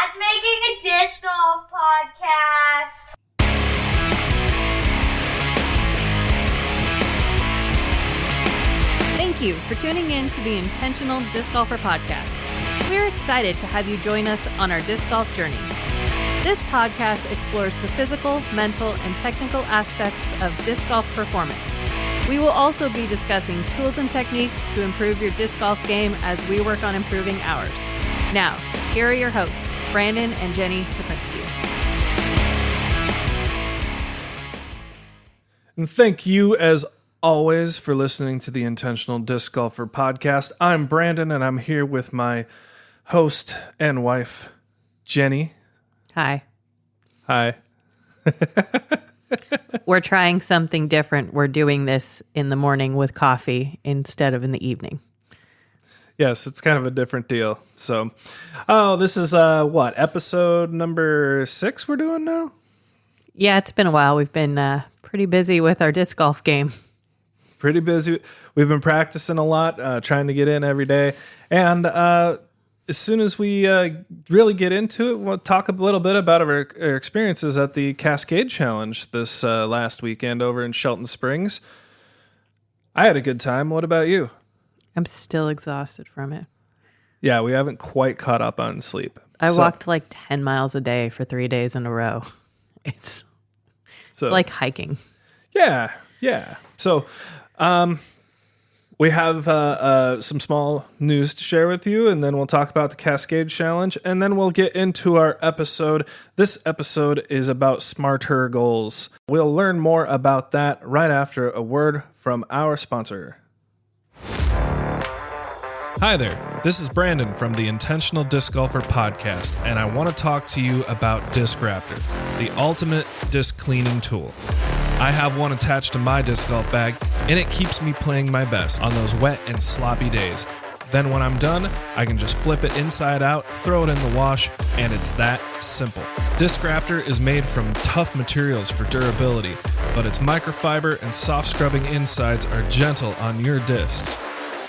Dad's making a disc golf podcast. Thank you for tuning in to the Intentional Disc Golfer podcast. We're excited to have you join us on our disc golf journey. This podcast explores the physical, mental, and technical aspects of disc golf performance. We will also be discussing tools and techniques to improve your disc golf game as we work on improving ours. Now, here are your hosts, Brandon and Jenny Saprinsky. And thank you, as always, for listening to the Intentional Disc Golfer podcast. I'm Brandon, and I'm here with my host and wife, Jenny. Hi. Hi. We're trying something different. We're doing this in the morning with coffee instead of in the evening. Yes, it's kind of a different deal. So, this is, episode number 6 we're doing now? Yeah, it's been a while. We've been pretty busy with our disc golf game. Pretty busy. We've been practicing a lot, trying to get in every day. And as soon as we really get into it, we'll talk a little bit about our experiences at the Cascade Challenge this last weekend over in Shelton Springs. I had a good time. What about you? I'm still exhausted from it. Yeah, we haven't quite caught up on sleep. I walked like 10 miles a day for 3 days in a row. It's like hiking. Yeah. So, we have some small news to share with you, and then we'll talk about the Cascade Challenge, and then we'll get into our episode. This episode is about smarter goals. We'll learn more about that right after a word from our sponsor. Hi there, this is Brandon from the Intentional Disc Golfer podcast, and I want to talk to you about Disc Raptor, the ultimate disc cleaning tool. I have one attached to my disc golf bag, and it keeps me playing my best on those wet and sloppy days. Then when I'm done, I can just flip it inside out, throw it in the wash, and it's that simple. Disc Raptor is made from tough materials for durability, but its microfiber and soft scrubbing insides are gentle on your discs.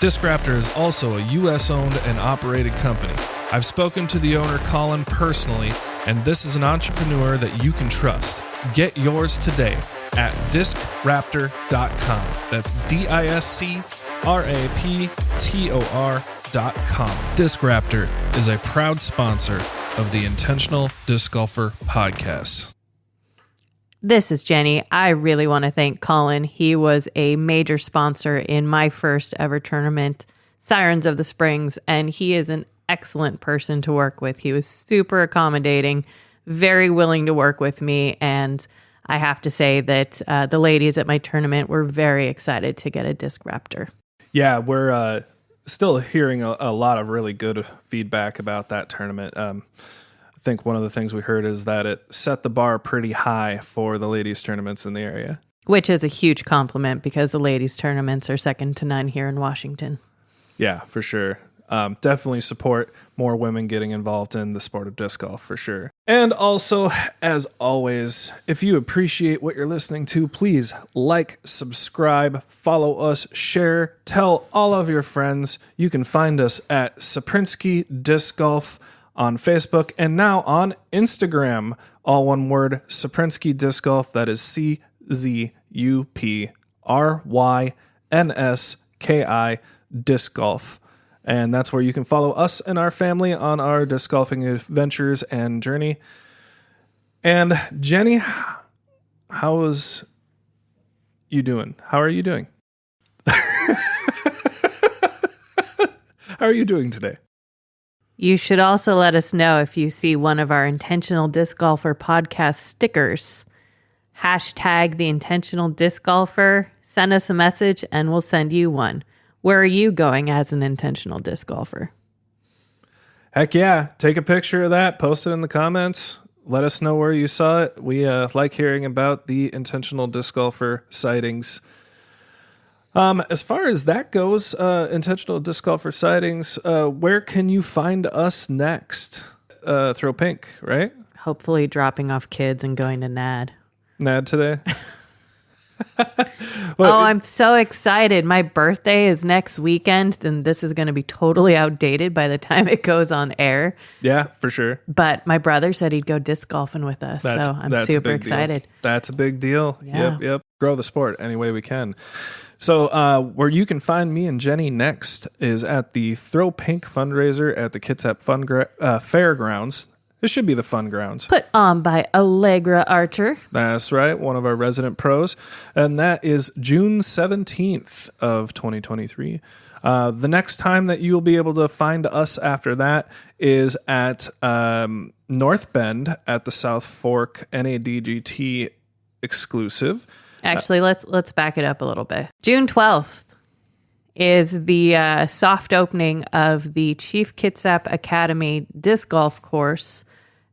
Disc Raptor is also a U.S.-owned and operated company. I've spoken to the owner, Colin, personally, and this is an entrepreneur that you can trust. Get yours today at discraptor.com. That's discraptor.com. Disc Raptor is a proud sponsor of the Intentional Disc Golfer podcast. This is Jenny. I really want to thank Colin. He was a major sponsor in my first ever tournament, Sirens of the Springs, and he is an excellent person to work with. He was super accommodating, very willing to work with me, and I have to say that the ladies at my tournament were very excited to get a Disc Raptor. Yeah, we're still hearing a lot of really good feedback about that tournament. I think one of the things we heard is that it set the bar pretty high for the ladies' tournaments in the area. Which is a huge compliment because the ladies' tournaments are second to none here in Washington. Yeah, for sure. Definitely support more women getting involved in the sport of disc golf for sure. And also, as always, if you appreciate what you're listening to, please like, subscribe, follow us, share, tell all of your friends. You can find us at Saprinsky Disc Golf on Facebook and now on Instagram. All one word, Saprinsky Disc Golf. That is CZUPRYNSKI Disc Golf. And that's where you can follow us and our family on our disc golfing adventures and journey. And Jenny, how is you doing? How are you doing? How are you doing today? You should also let us know if you see one of our Intentional Disc Golfer podcast stickers. Hashtag the Intentional Disc Golfer. Send us a message and we'll send you one. Where are you going as an intentional disc golfer? Heck yeah. Take a picture of that. Post it in the comments. Let us know where you saw it. We like hearing about the intentional disc golfer sightings. As far as that goes, intentional disc golfer sightings, where can you find us next? Throw Pink, right? Hopefully dropping off kids and going to NAD. NAD today? I'm so excited. My birthday is next weekend, and this is going to be totally outdated by the time it goes on air. Yeah, for sure. But my brother said he'd go disc golfing with us, so I'm super excited. Deal. That's a big deal. Yeah. Yep. Grow the sport any way we can. So where you can find me and Jenny next is at the Throw Pink fundraiser at the Kitsap Fairgrounds. This should be the fun grounds. Put on by Allegra Archer. That's right, one of our resident pros. And that is June 17th of 2023. The next time that you'll be able to find us after that is at North Bend at the South Fork NADGT exclusive. Actually, let's back it up a little bit. June 12th is the soft opening of the Chief Kitsap Academy disc golf course.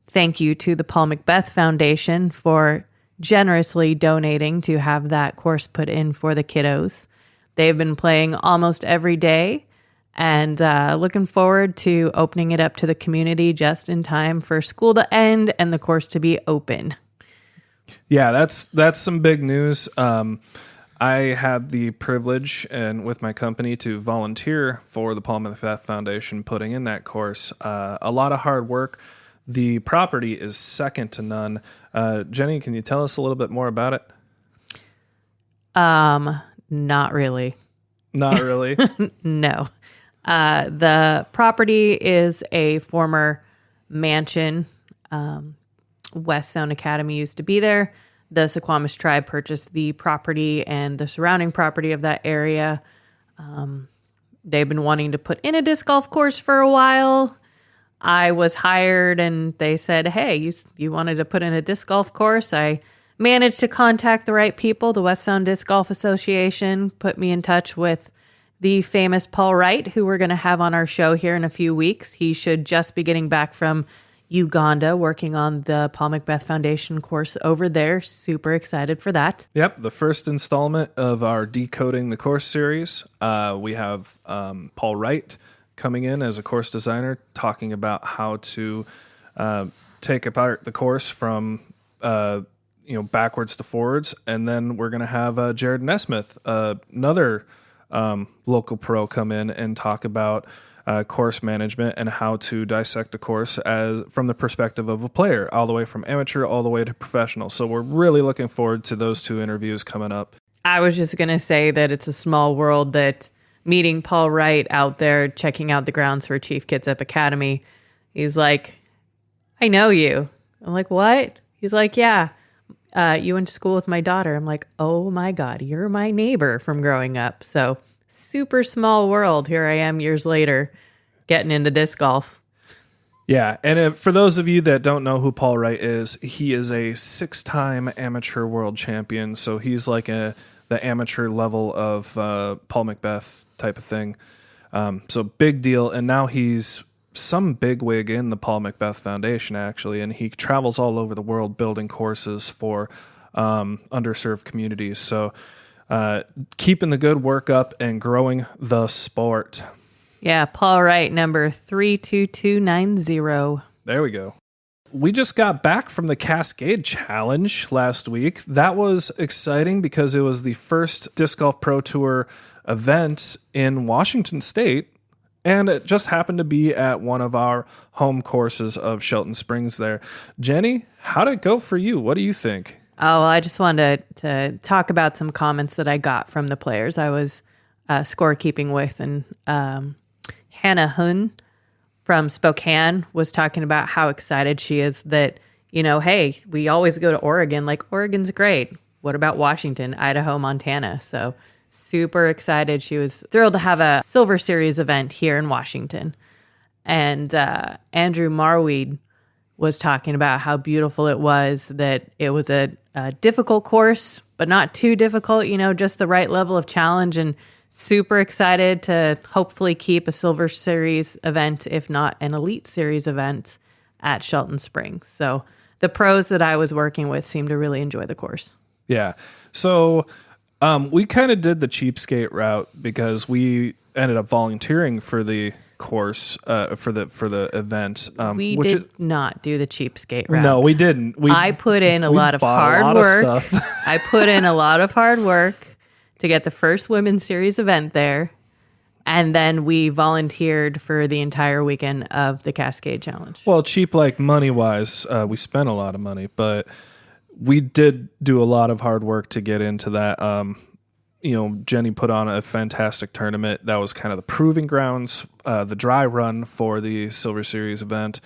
Thank you to the Paul Macbeth Foundation for generously donating to have that course put in for the kiddos. They've been playing almost every day, and looking forward to opening it up to the community just in time for school to end and the course to be open. Yeah, that's some big news. I had the privilege and with my company to volunteer for the Paul Macbeth Foundation putting in that course. A lot of hard work. The property is second to none. Jenny, can you tell us a little bit more about it? Not really. Not really? No. The property is a former mansion. West Sound Academy used to be there. The Suquamish tribe purchased the property and the surrounding property of that area. They've been wanting to put in a disc golf course for a while. I was hired and they said, hey, you wanted to put in a disc golf course. I managed to contact the right people. The West Sound Disc Golf Association put me in touch with the famous Paul Wright, who we're going to have on our show here in a few weeks. He should just be getting back from Uganda working on the Paul Macbeth Foundation course over there. Super excited for that. Yep, the first installment of our Decoding the Course series. We have Paul Wright coming in as a course designer, talking about how to take apart the course from backwards to forwards. And then we're going to have Jared Nesmith, another local pro, come in and talk about course management and how to dissect a course from the perspective of a player, all the way from amateur all the way to professional. So we're really looking forward to those two interviews coming up. I was just going to say that it's a small world that meeting Paul Wright out there, checking out the grounds for Chief Kitsap Academy. He's like, I know you. I'm like, what? He's like, yeah, you went to school with my daughter. I'm like, oh my God, you're my neighbor from growing up. So super small world. Here I am years later getting into disc golf. Yeah, and for those of you that don't know who Paul Wright is, he is a 6-time amateur world champion. So he's like the amateur level of Paul Macbeth type of thing. So big deal. And now he's some bigwig in the Paul Macbeth Foundation, actually, and he travels all over the world building courses for underserved communities. So keeping the good work up and growing the sport. Yeah, Paul Wright, number 32290. There we go. We just got back from the Cascade Challenge last week. That was exciting because it was the first Disc Golf Pro Tour event in Washington State, and it just happened to be at one of our home courses of Shelton Springs there. Jenny, how'd it go for you? What do you think? Oh, well, I just wanted to talk about some comments that I got from the players I was scorekeeping with, and Hannah Hun from Spokane was talking about how excited she is that, hey, we always go to Oregon. Like, Oregon's great. What about Washington, Idaho, Montana? So super excited. She was thrilled to have a Silver Series event here in Washington. And Andrew Marweed was talking about how beautiful it was, that it was a difficult course, but not too difficult, just the right level of challenge, and super excited to hopefully keep a Silver Series event, if not an Elite Series event, at Shelton Springs. So the pros that I was working with seemed to really enjoy the course. Yeah. So we kind of did the cheapskate route because we ended up volunteering for the course for the event. We did not do the cheapskate route. No, we didn't. I put in a lot of hard work. I put in a lot of hard work to get the first women's series event there. And then we volunteered for the entire weekend of the Cascade Challenge. Well, cheap, like money-wise, we spent a lot of money, but we did do a lot of hard work to get into that. Jenny put on a fantastic tournament. That was kind of the proving grounds, the dry run for the Silver Series event.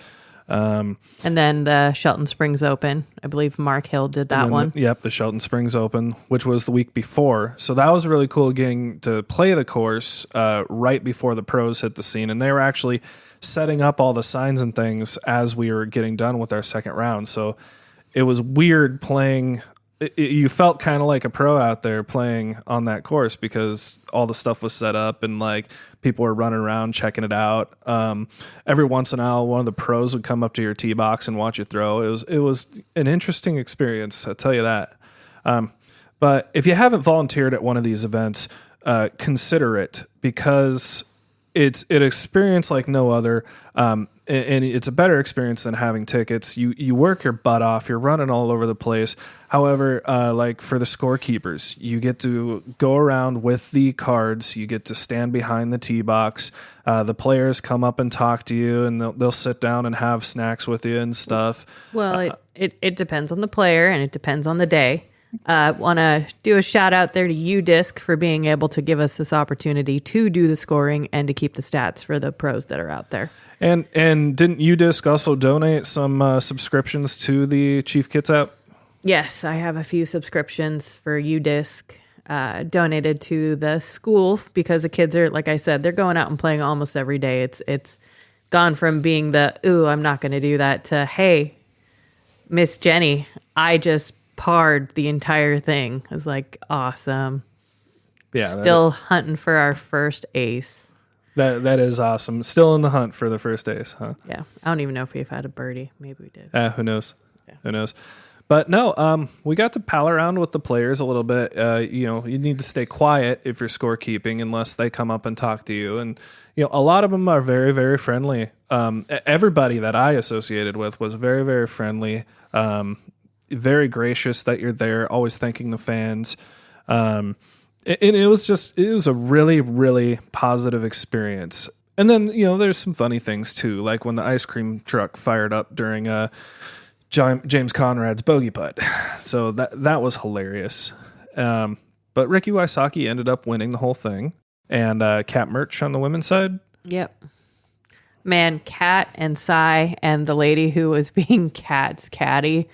And then the Shelton Springs Open. I believe Mark Hill did that one. The Shelton Springs Open, which was the week before. So that was really cool getting to play the course right before the pros hit the scene. And they were actually setting up all the signs and things as we were getting done with our second round. So it was weird playing. You felt kind of like a pro out there playing on that course because all the stuff was set up and like people were running around checking it out. Every once in a while, one of the pros would come up to your tee box and watch you throw. It was an interesting experience, I'll tell you that. But if you haven't volunteered at one of these events, consider it because it's an experience like no other. And it's a better experience than having tickets. You work your butt off. You're running all over the place. However, like for the scorekeepers, you get to go around with the cards. You get to stand behind the tee box. The players come up and talk to you, and they'll sit down and have snacks with you and stuff. Well, it depends on the player, and it depends on the day. Want to do a shout out there to UDisc for being able to give us this opportunity to do the scoring and to keep the stats for the pros that are out there. And didn't UDisc also donate some subscriptions to the Chief Kits app? Yes, I have a few subscriptions for UDisc donated to the school because the kids are, like I said, they're going out and playing almost every day. It's gone from being I'm not going to do that to, hey, Miss Jenny, I just parred the entire thing. It was like, awesome. Yeah. Still hunting for our first ace. That is awesome. Still in the hunt for the first ace, huh? Yeah. I don't even know if we've had a birdie. Maybe we did. Who knows? Yeah. Who knows? But no, we got to pal around with the players a little bit. You need to stay quiet if you're scorekeeping unless they come up and talk to you. And, a lot of them are very, very friendly. Everybody that I associated with was very, very friendly. Very gracious that you're there, always thanking the fans. And it was a really, really positive experience. And then, there's some funny things too, like when the ice cream truck fired up during James Conrad's bogey putt. So that was hilarious. But Ricky Wysocki ended up winning the whole thing. And Kat Merch on the women's side. Yep. Man, Kat and Cy and the lady who was being Kat's caddy,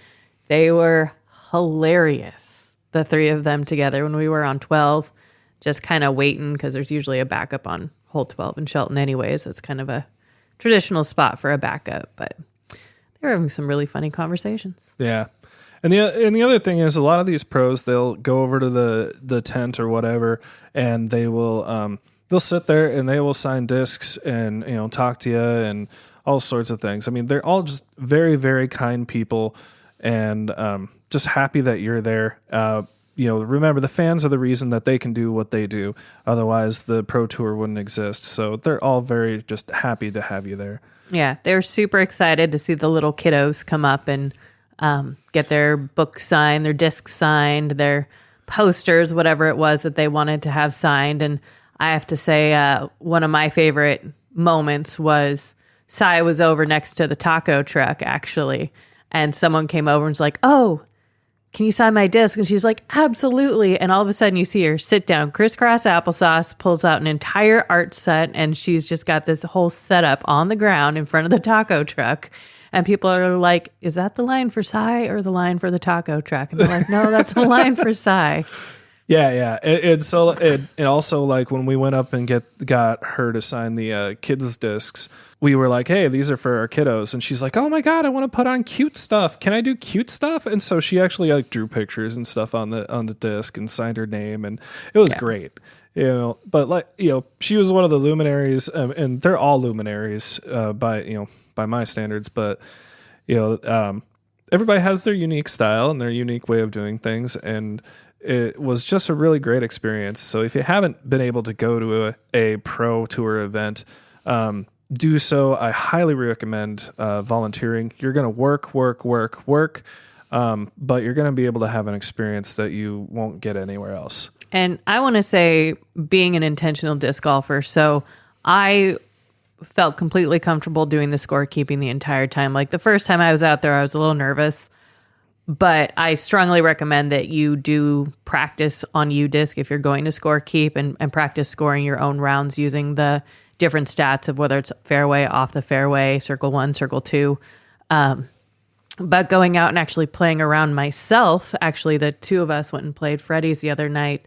they were hilarious. The three of them together when we were on 12, just kind of waiting because there's usually a backup on hole 12 in Shelton anyways. That's kind of a traditional spot for a backup, but they were having some really funny conversations. Yeah. And the other thing is a lot of these pros, they'll go over to the tent or whatever, and they will they'll sit there and they will sign discs and talk to you and all sorts of things. I mean, they're all just very, very kind people and just happy that you're there. Remember, the fans are the reason that they can do what they do. Otherwise, the pro tour wouldn't exist. So they're all very just happy to have you there. Yeah, they're super excited to see the little kiddos come up and get their books signed, their discs signed, their posters, whatever it was that they wanted to have signed. And I have to say, one of my favorite moments was Cy was over next to the taco truck, actually. And someone came over and was like, oh, can you sign my disc? And she's like, absolutely. And all of a sudden you see her sit down, crisscross applesauce, pulls out an entire art set, and she's just got this whole setup on the ground in front of the taco truck. And people are like, is that the line for Cy or the line for the taco truck? And they're like, no, that's the line for Cy. Yeah. It also, like, when we went up and got her to sign the kids' discs, we were like, hey, these are for our kiddos. And she's like, oh my God, I want to put on cute stuff. Can I do cute stuff? And so she actually drew pictures and stuff on the disc and signed her name. And it was great. But she was one of the luminaries, and they're all luminaries by my standards. But, everybody has their unique style and their unique way of doing things. And it was just a really great experience. So if you haven't been able to go to a pro tour event, do so. I highly recommend volunteering. You're going to work, but you're going to be able to have an experience that you won't get anywhere else. And I want to say, being an intentional disc golfer, so I felt completely comfortable doing the scorekeeping the entire time. Like the first time I was out there, I was a little nervous, but I strongly recommend that you do practice on UDisc if you're going to scorekeep and practice scoring your own rounds using the different stats of whether it's fairway, off the fairway, circle 1, circle 2. But going out and actually playing around myself, actually the two of us went and played Freddy's the other night.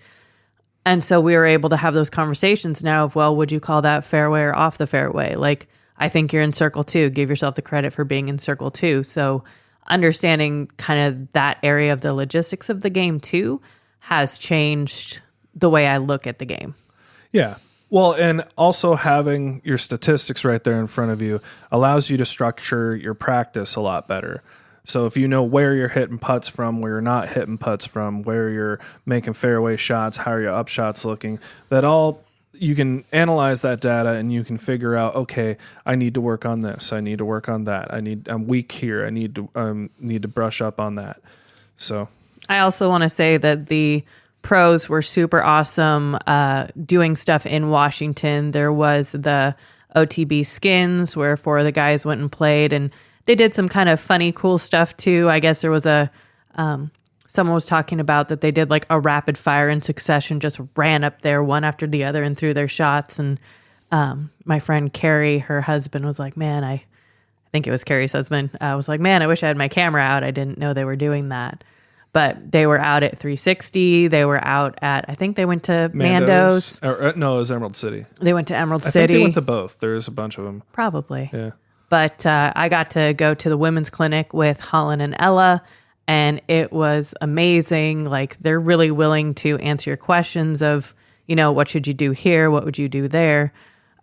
And so we were able to have those conversations now of, well, would you call that fairway or off the fairway? Like, I think you're in circle 2. Give yourself the credit for being in circle 2. So understanding kind of that area of the logistics of the game too has changed the way I look at the game. Yeah. Well, and also having your statistics right there in front of you allows you to structure your practice a lot better. So if you know where you're hitting putts from, where you're not hitting putts from, where you're making fairway shots, how are your up shots looking, that all you can analyze that data and you can figure out, okay, I need to work on this, I need to work on that, I'm weak here, I need to brush up on that. So I also want to say that the pros were super awesome doing stuff in Washington. There was the OTB skins where 4 of the guys went and played, and they did some kind of funny, cool stuff too. I guess there was someone was talking about that they did like a rapid fire in succession, just ran up there one after the other and threw their shots. And my friend Carrie, her husband, was like, man, I think it was Carrie's husband, was like, man, I wish I had my camera out. I didn't know they were doing that. But they were out at 360. They were out at, I think they went to Mando's. No, it was Emerald City. They went to Emerald City. I think they went to both. There's a bunch of them. Probably. Yeah. But I got to go to the women's clinic with Holland and Ella, and it was amazing. Like, they're really willing to answer your questions of, what should you do here? What would you do there?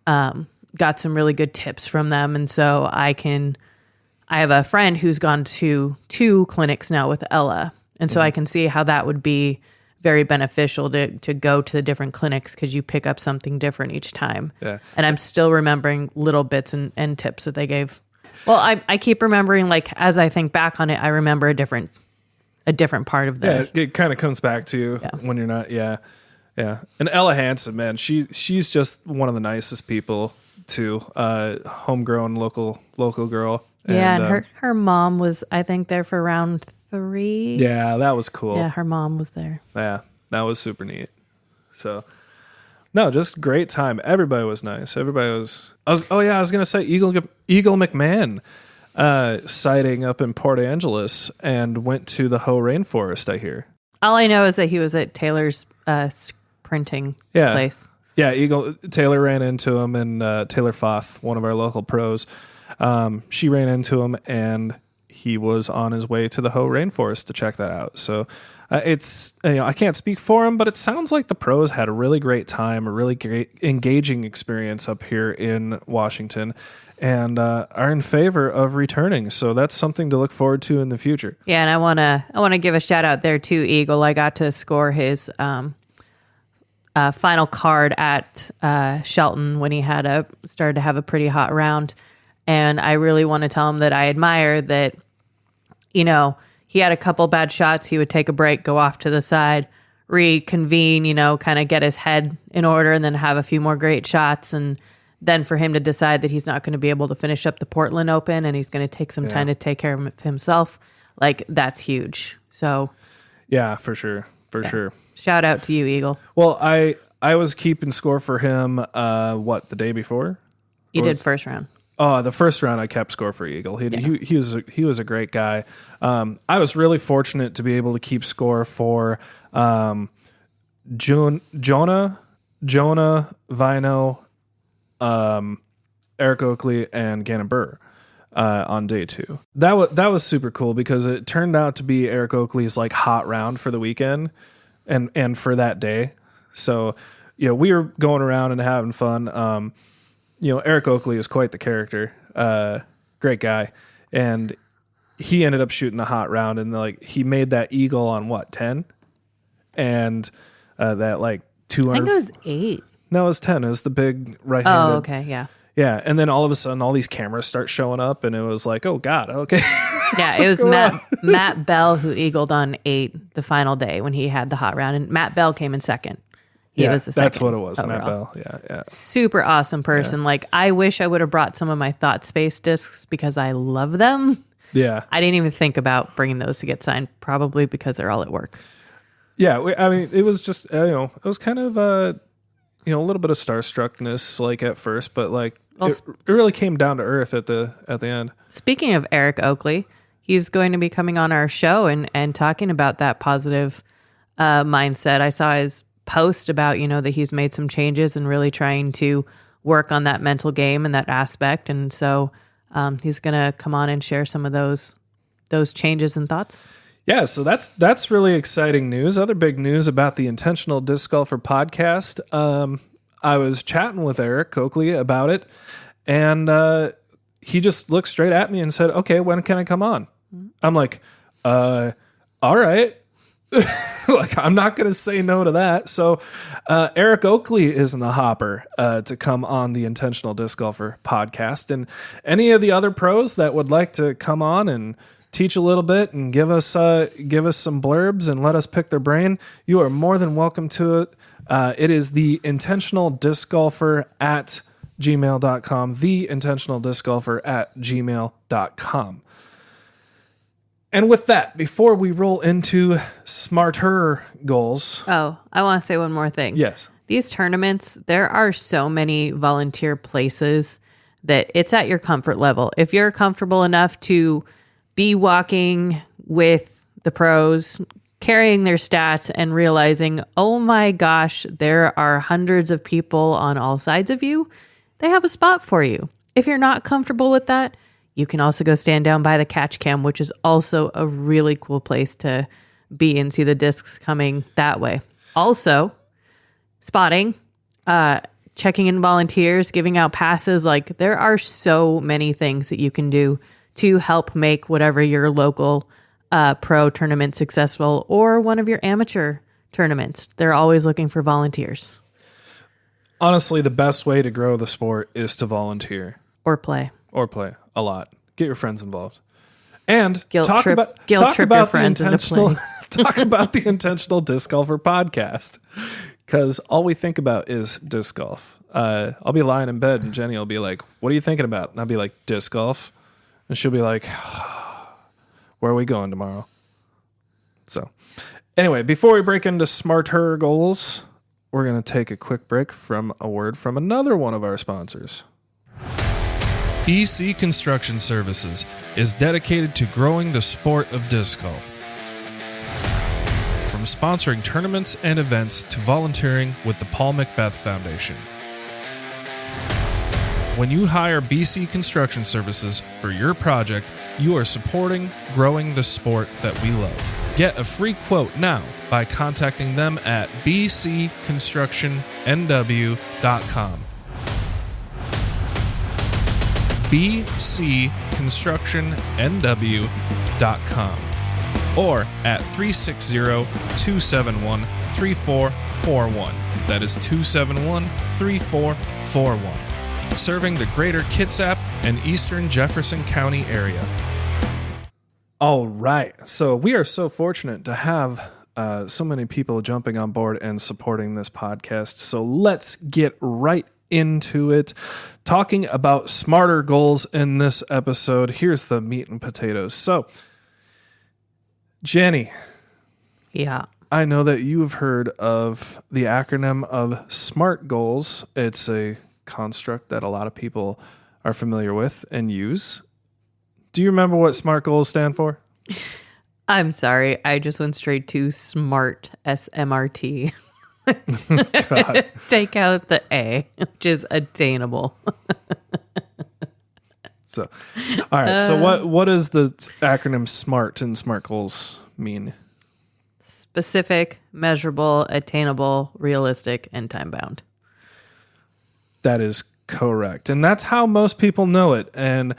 Got some really good tips from them. And so I have a friend who's gone to 2 clinics now with Ella. And so I can see how that would be very beneficial to go to the different clinics because you pick up something different each time. Yeah. And I'm still remembering little bits and tips that they gave. Well, I keep remembering, like, as I think back on it, I remember a different part of that. Yeah, it kind of comes back to you when you're not. Yeah. Yeah. And Ella Hansen, man, she's just one of the nicest people too. Homegrown local girl. Yeah. And her mom was, I think, there for round 3. Yeah, that was cool. Yeah, her mom was there. Yeah, that was super neat. So, no, just great time. Everybody was nice. I was gonna say Eagle McMahon sighting up in Port Angeles and went to the Hoh Rainforest. I hear. All I know is that he was at Taylor's printing place. Yeah, Taylor ran into him, and Taylor Foth, one of our local pros, she ran into him, and he was on his way to the Hoh Rainforest to check that out. So it's, I can't speak for him, but it sounds like the pros had a really great time, a really great engaging experience up here in Washington, and are in favor of returning. So that's something to look forward to in the future. Yeah, and I want to give a shout out there to Eagle. I got to score his final card at Shelton when he started to have a pretty hot round. And I really want to tell him that I admire that, he had a couple bad shots. He would take a break, go off to the side, reconvene, kind of get his head in order, and then have a few more great shots. And then for him to decide that he's not going to be able to finish up the Portland Open and he's going to take some time to take care of himself, like, that's huge. So, yeah, for sure. For sure. Shout out to you, Eagle. Well, I was keeping score for him, the day before? You did first round. Oh, the first round I kept score for Eagle. He was a great guy. I was really fortunate to be able to keep score for Jonah, Vino, Eric Oakley, and Gannon Burr on day 2. That was super cool because it turned out to be Eric Oakley's like hot round for the weekend and for that day. So we were going around and having fun. Eric Oakley is quite the character, great guy, and he ended up shooting the hot round, and he made that eagle on 10, and that 200. I think it was 8. No, it was 10. It was the big right-handed. Oh, okay, yeah. Yeah, and then all of a sudden, all these cameras start showing up, and it was like, oh God, okay. Yeah, it was Matt Bell who eagled on 8 the final day when he had the hot round, and Matt Bell came in second. He was the second. That's what it was, overall. Matt Bell. Yeah. Super awesome person. Yeah. Like, I wish I would have brought some of my Thought Space discs because I love them. Yeah. I didn't even think about bringing those to get signed, probably because they're all at work. Yeah, I mean, it was just, it was kind of, a little bit of starstruckness, like, at first, but, like, it really came down to earth at the end. Speaking of Eric Oakley, he's going to be coming on our show and talking about that positive mindset. I saw his post about, that he's made some changes and really trying to work on that mental game and that aspect. And so he's going to come on and share some of those changes and thoughts. Yeah, so that's really exciting news. Other big news about the Intentional Disc Golfer podcast. I was chatting with Eric Oakley about it, and he just looked straight at me and said, okay, when can I come on? I'm like, all right. Like, I'm not going to say no to that. So Eric Oakley is in the hopper to come on the Intentional Disc Golfer podcast. And any of the other pros that would like to come on and teach a little bit and give us some blurbs and let us pick their brain, you are more than welcome to it. It is the Intentional Disc Golfer at gmail.com, the Intentional Disc Golfer at gmail.com. And with that, before we roll into smarter goals. Oh, I want to say one more thing. Yes. These tournaments, there are so many volunteer places that it's at your comfort level. If you're comfortable enough to be walking with the pros, carrying their stats and realizing, oh my gosh, there are hundreds of people on all sides of you, they have a spot for you. If you're not comfortable with that, you can also go stand down by the catch cam, which is also a really cool place to be and see the discs coming that way. Also, spotting, checking in volunteers, giving out passes. Like, there are so many things that you can do to help make whatever your local pro tournament successful or one of your amateur tournaments. They're always looking for volunteers. Honestly, the best way to grow the sport is to volunteer. Or play a lot. Get your friends involved. And talk about the Intentional Disc Golfer podcast. Because all we think about is disc golf. I'll be lying in bed and Jenny will be like, what are you thinking about? And I'll be like, disc golf. And she'll be like, where are we going tomorrow? So anyway, before we break into smarter goals, we're going to take a quick break from a word from another one of our sponsors. BC Construction Services is dedicated to growing the sport of disc golf. From sponsoring tournaments and events to volunteering with the Paul Macbeth Foundation. When you hire BC Construction Services for your project, you are supporting growing the sport that we love. Get a free quote now by contacting them at bcconstructionnw.com. bcconstructionnw.com or at 360-271-3441. That is 271-3441. Serving the greater Kitsap and eastern Jefferson County area. All right. So we are so fortunate to have so many people jumping on board and supporting this podcast. So let's get right into it. Talking about smarter goals in this episode. Here's the meat and potatoes. So, Jenny. Yeah. I know that you have heard of the acronym of SMART goals. It's a construct that a lot of people are familiar with and use. Do you remember what SMART goals stand for? I'm sorry. I just went straight to SMART, SMRT. God. Take out the A, which is attainable. So, all right. So what does the acronym SMART and SMART goals mean? Specific, measurable, attainable, realistic, and time-bound. That is correct. And that's how most people know it. And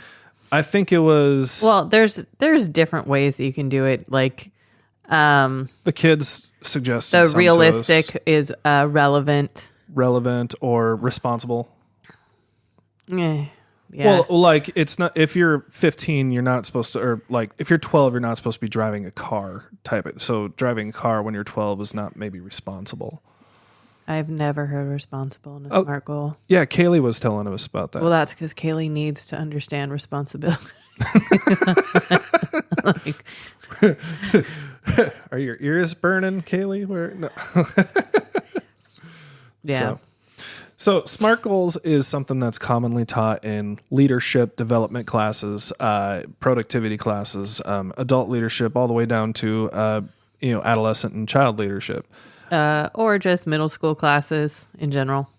I think it was... Well, there's different ways that you can do it. Like... the kids suggested the realistic is relevant or responsible. Yeah. Well, like it's not, if you're 15, you're not supposed to, or like if you're 12, you're not supposed to be driving a car type of, so driving a car when you're 12 is not maybe responsible. I've never heard responsible in a SMART goal. Yeah, Kaylee was telling us about that. Well, that's because Kaylee needs to understand responsibility. Are your ears burning, Kaylee? No. Yeah. So SMART goals is something that's commonly taught in leadership development classes, productivity classes, adult leadership, all the way down to adolescent and child leadership, or just middle school classes in general,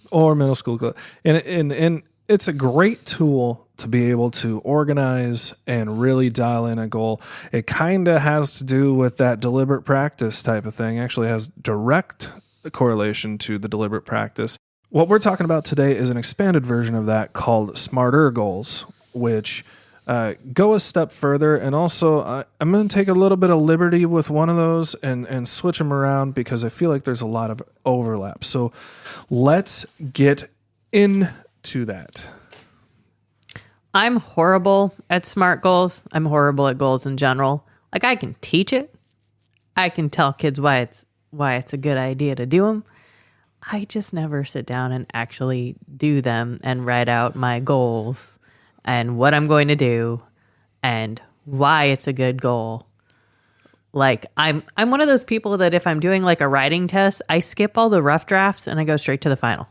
or middle school. And it's a great tool to be able to organize and really dial in a goal. It kind of has to do with that deliberate practice type of thing. Actually has direct correlation to the deliberate practice. What we're talking about today is an expanded version of that called Smarter Goals, which go a step further. And also, I'm going to take a little bit of liberty with one of those and switch them around because I feel like there's a lot of overlap. So let's get into that. I'm horrible at SMART goals. I'm horrible at goals in general. Like, I can teach it. I can tell kids why it's a good idea to do them. I just never sit down and actually do them and write out my goals and what I'm going to do and why it's a good goal. Like, I'm one of those people that if I'm doing like a writing test, I skip all the rough drafts and I go straight to the final.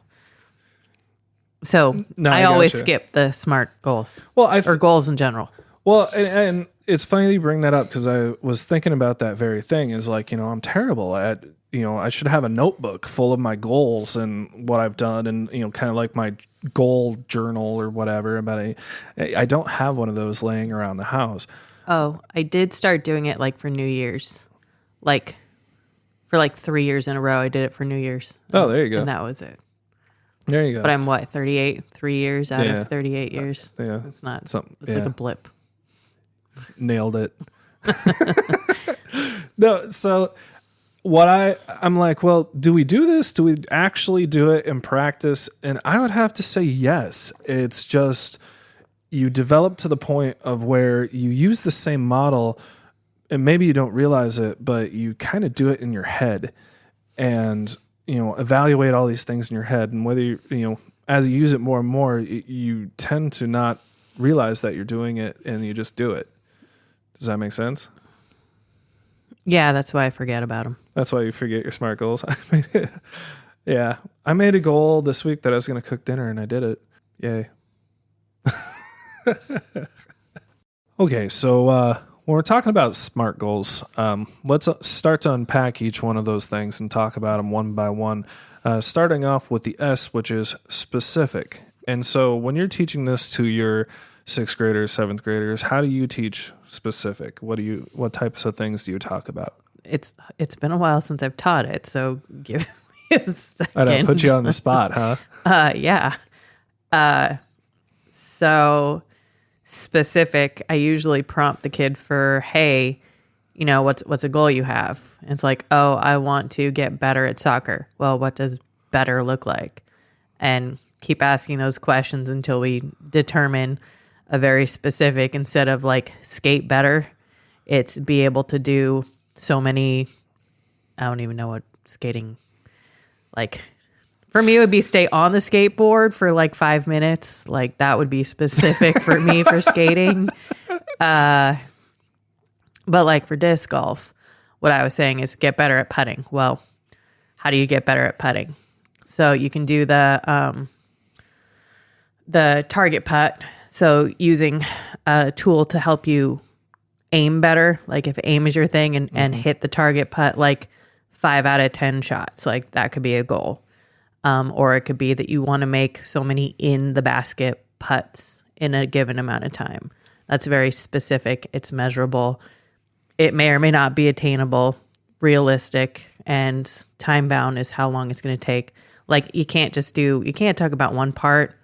So I always skip the SMART goals. Well, or goals in general. Well, and it's funny that you bring that up because I was thinking about that very thing. Is like, I'm terrible at, I should have a notebook full of my goals and what I've done, and kind of like my goal journal or whatever. But I don't have one of those laying around the house. Oh, I did start doing it like for New Year's, like for like 3 years in a row. I did it for New Year's. Oh, there you go. And that was it. There you go. But I'm 38, 3 years out of 38 years. Yeah. It's not something. It's like a blip. Nailed it. No, so what I'm like, well, do we do this? Do we actually do it in practice? And I would have to say yes. It's just you develop to the point of where you use the same model and maybe you don't realize it, but you kind of do it in your head and evaluate all these things in your head, and whether as you use it more and more, you tend to not realize that you're doing it, and you just do it. Does that make sense? Yeah, that's why I forget about them. That's why you forget your SMART goals. Yeah, I made a goal this week that I was going to cook dinner, and I did it. Yay! Okay, so when we're talking about SMART goals, let's start to unpack each one of those things and talk about them one by one, starting off with the S, which is specific. And so when you're teaching this to your 6th graders, 7th graders, how do you teach specific? What types of things do you talk about? It's been a while since I've taught it, so give me a second. I don't put you on the spot, huh? Yeah. So specific, I usually prompt the kid for, hey, what's a goal you have? And it's like, oh, I want to get better at soccer. Well, what does better look like? And keep asking those questions until we determine a very specific, instead of like skate better, it's be able to do so many, I don't even know what skating, like for me, it would be stay on the skateboard for like 5 minutes. Like that would be specific for me for skating. But like for disc golf, what I was saying is get better at putting. Well, how do you get better at putting? So you can do the target putt. So using a tool to help you aim better, like if aim is your thing and hit the target putt, like 5 out of 10 shots, like that could be a goal. Or it could be that you want to make so many in the basket putts in a given amount of time. That's very specific. It's measurable. It may or may not be attainable, realistic, and time bound is how long it's going to take. Like you can't talk about one part,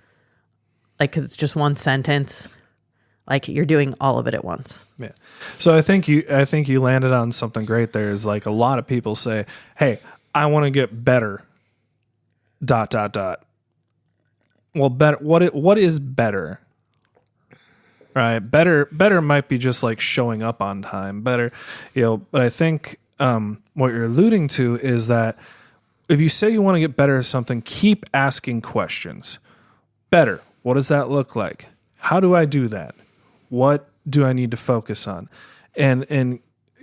like, cause it's just one sentence. Like you're doing all of it at once. Yeah. So I think you landed on something great there. Is like a lot of people say, hey, I want to get better, ... Well, better. What is better? Right. Better might be just like showing up on time. Better, But I think what you're alluding to is that if you say you want to get better at something, keep asking questions. Better. What does that look like? How do I do that? What do I need to focus on? And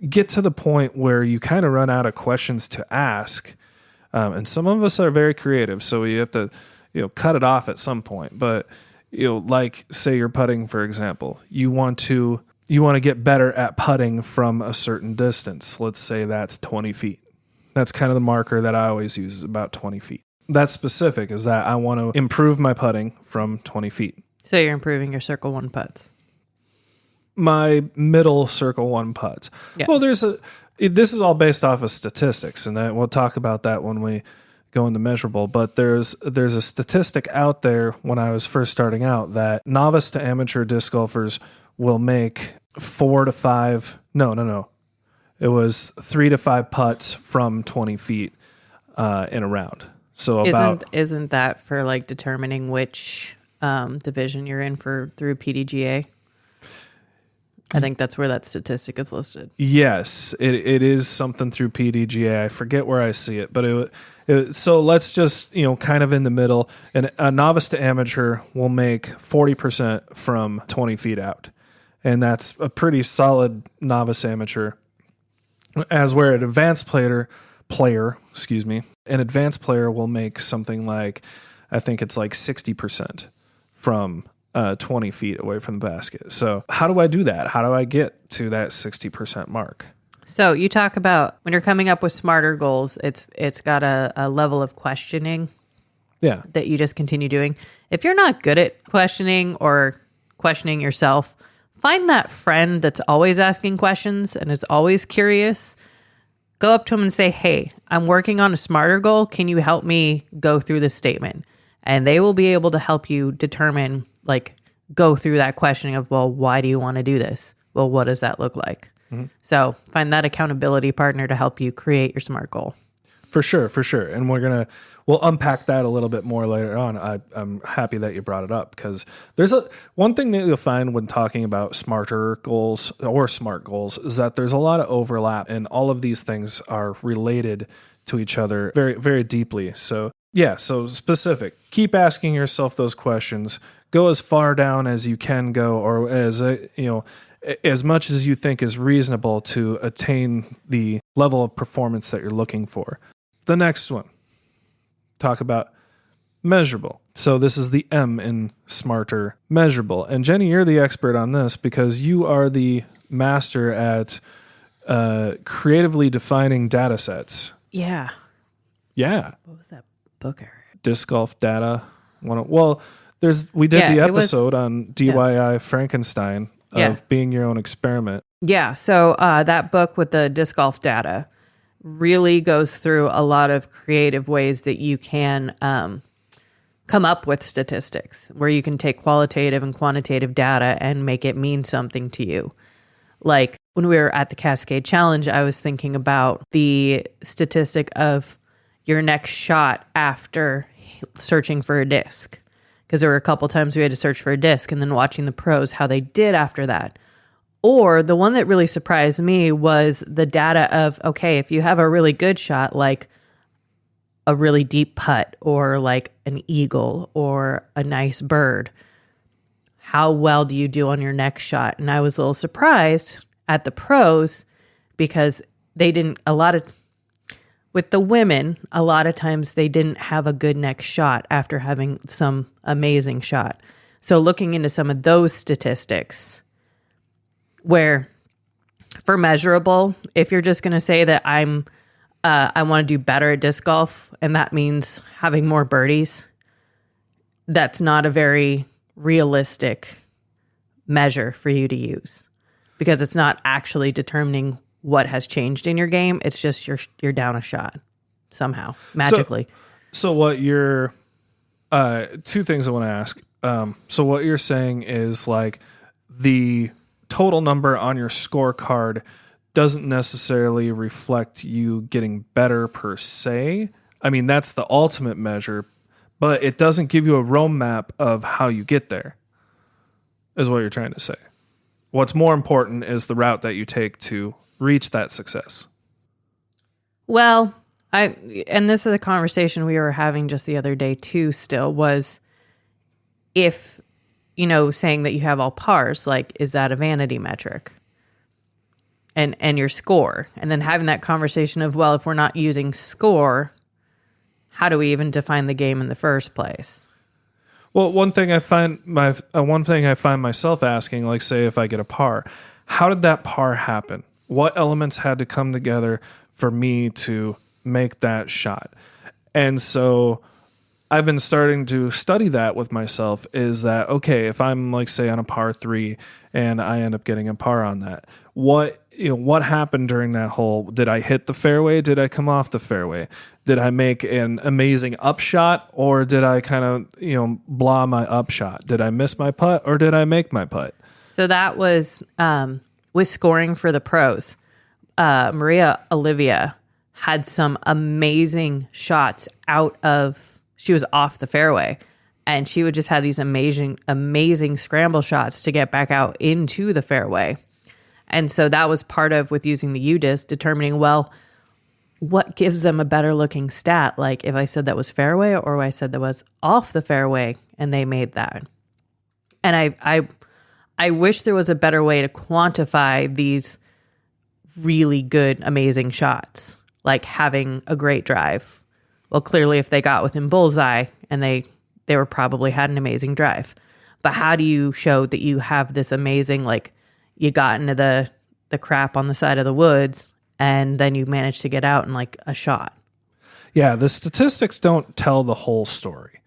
get to the point where you kind of run out of questions to ask. And some of us are very creative, so you have to, cut it off at some point. But like say you're putting, for example, you want to get better at putting from a certain distance. Let's say that's 20 feet. That's kind of the marker that I always use, is about 20 feet. That's specific, is that I want to improve my putting from 20 feet. So you're improving your circle one putts. My middle circle one putts. Yeah. Well, this is all based off of statistics, and we'll talk about that when we go into measurable. But there's a statistic out there when I was first starting out that novice to amateur disc golfers will make 4 to 5. No. It was 3 to 5 putts from 20 feet in a round. So isn't that for like determining which division you're in through PDGA? I think that's where that statistic is listed. Yes, it is something through PDGA. I forget where I see it, but so let's just, kind of in the middle. And a novice to amateur will make 40% from 20 feet out. And that's a pretty solid novice amateur. As where an advanced player, an advanced player will make something like, I think it's like 60% from 20 feet away from the basket. So how do I do that? How do I get to that 60% mark? So you talk about when you're coming up with smarter goals, it's got a level of questioning that you just continue doing. If you're not good at questioning or questioning yourself, find that friend that's always asking questions and is always curious. Go up to them and say, hey, I'm working on a smarter goal. Can you help me go through this statement? And they will be able to help you determine, go through that questioning of, well, why do you want to do this? Well, what does that look like? Mm-hmm. So find that accountability partner to help you create your SMART goal. For sure. And we'll unpack that a little bit more later on. I'm happy that you brought it up, because there's one thing that you'll find when talking about smarter goals or SMART goals is that there's a lot of overlap, and all of these things are related to each other very, very deeply. So specific. Keep asking yourself those questions. Go as far down as you can go, or as much as you think is reasonable to attain the level of performance that you're looking for. The next one, talk about measurable. So this is the M in smarter, measurable. And Jenny, you're the expert on this because you are the master at creatively defining data sets. Yeah. Yeah. What was that book I read? Disc golf data. We did the episode on DIY Frankenstein of being your own experiment. Yeah. So that book with the disc golf data really goes through a lot of creative ways that you can come up with statistics, where you can take qualitative and quantitative data and make it mean something to you. Like when we were at the Cascade Challenge, I was thinking about the statistic of your next shot after searching for a disc. Because there were a couple times we had to search for a disc, and then watching the pros, how they did after that. Or the one that really surprised me was the data of, okay, if you have a really good shot, like a really deep putt or like an eagle or a nice bird, how well do you do on your next shot? And I was a little surprised at the pros because with the women, a lot of times they didn't have a good next shot after having some amazing shot. So looking into some of those statistics, where for measurable, if you're just going to say that I want to do better at disc golf, and that means having more birdies, that's not a very realistic measure for you to use, because it's not actually determining what has changed in your game. It's just you're down a shot somehow, magically. So what you're two things I want to ask. So what you're saying is like the total number on your scorecard doesn't necessarily reflect you getting better per se. I mean, that's the ultimate measure, but it doesn't give you a roadmap of how you get there, is what you're trying to say. What's more important is the route that you take to reach that success. Well, and this is a conversation we were having just the other day too, still, was if, saying that you have all pars, like, is that a vanity metric? And your score. And then having that conversation of, well, if we're not using score, how do we even define the game in the first place? Well, one thing I find myself asking, like, say if I get a par, how did that par happen? What elements had to come together for me to make that shot? And so I've been starting to study that with myself, is that, okay, if I'm, like, say on a par 3 and I end up getting a par on that, what happened during that hole? Did I hit the fairway? Did I come off the fairway? Did I make an amazing upshot, or did I kind of, blah my upshot? Did I miss my putt, or did I make my putt? So that was with scoring for the pros. Maria Olivia had some amazing shots she was off the fairway, and she would just have these amazing scramble shots to get back out into the fairway. And so that was part of, with using the UDIS, determining, well, what gives them a better looking stat? Like if I said that was fairway, or I said that was off the fairway, and they made that. And I wish there was a better way to quantify these really good, amazing shots, like having a great drive. Well, clearly if they got within bullseye, and they were probably had an amazing drive. But how do you show that you have this amazing, like, you got into the crap on the side of the woods, and then you managed to get out in, like, a shot? Yeah, the statistics don't tell the whole story.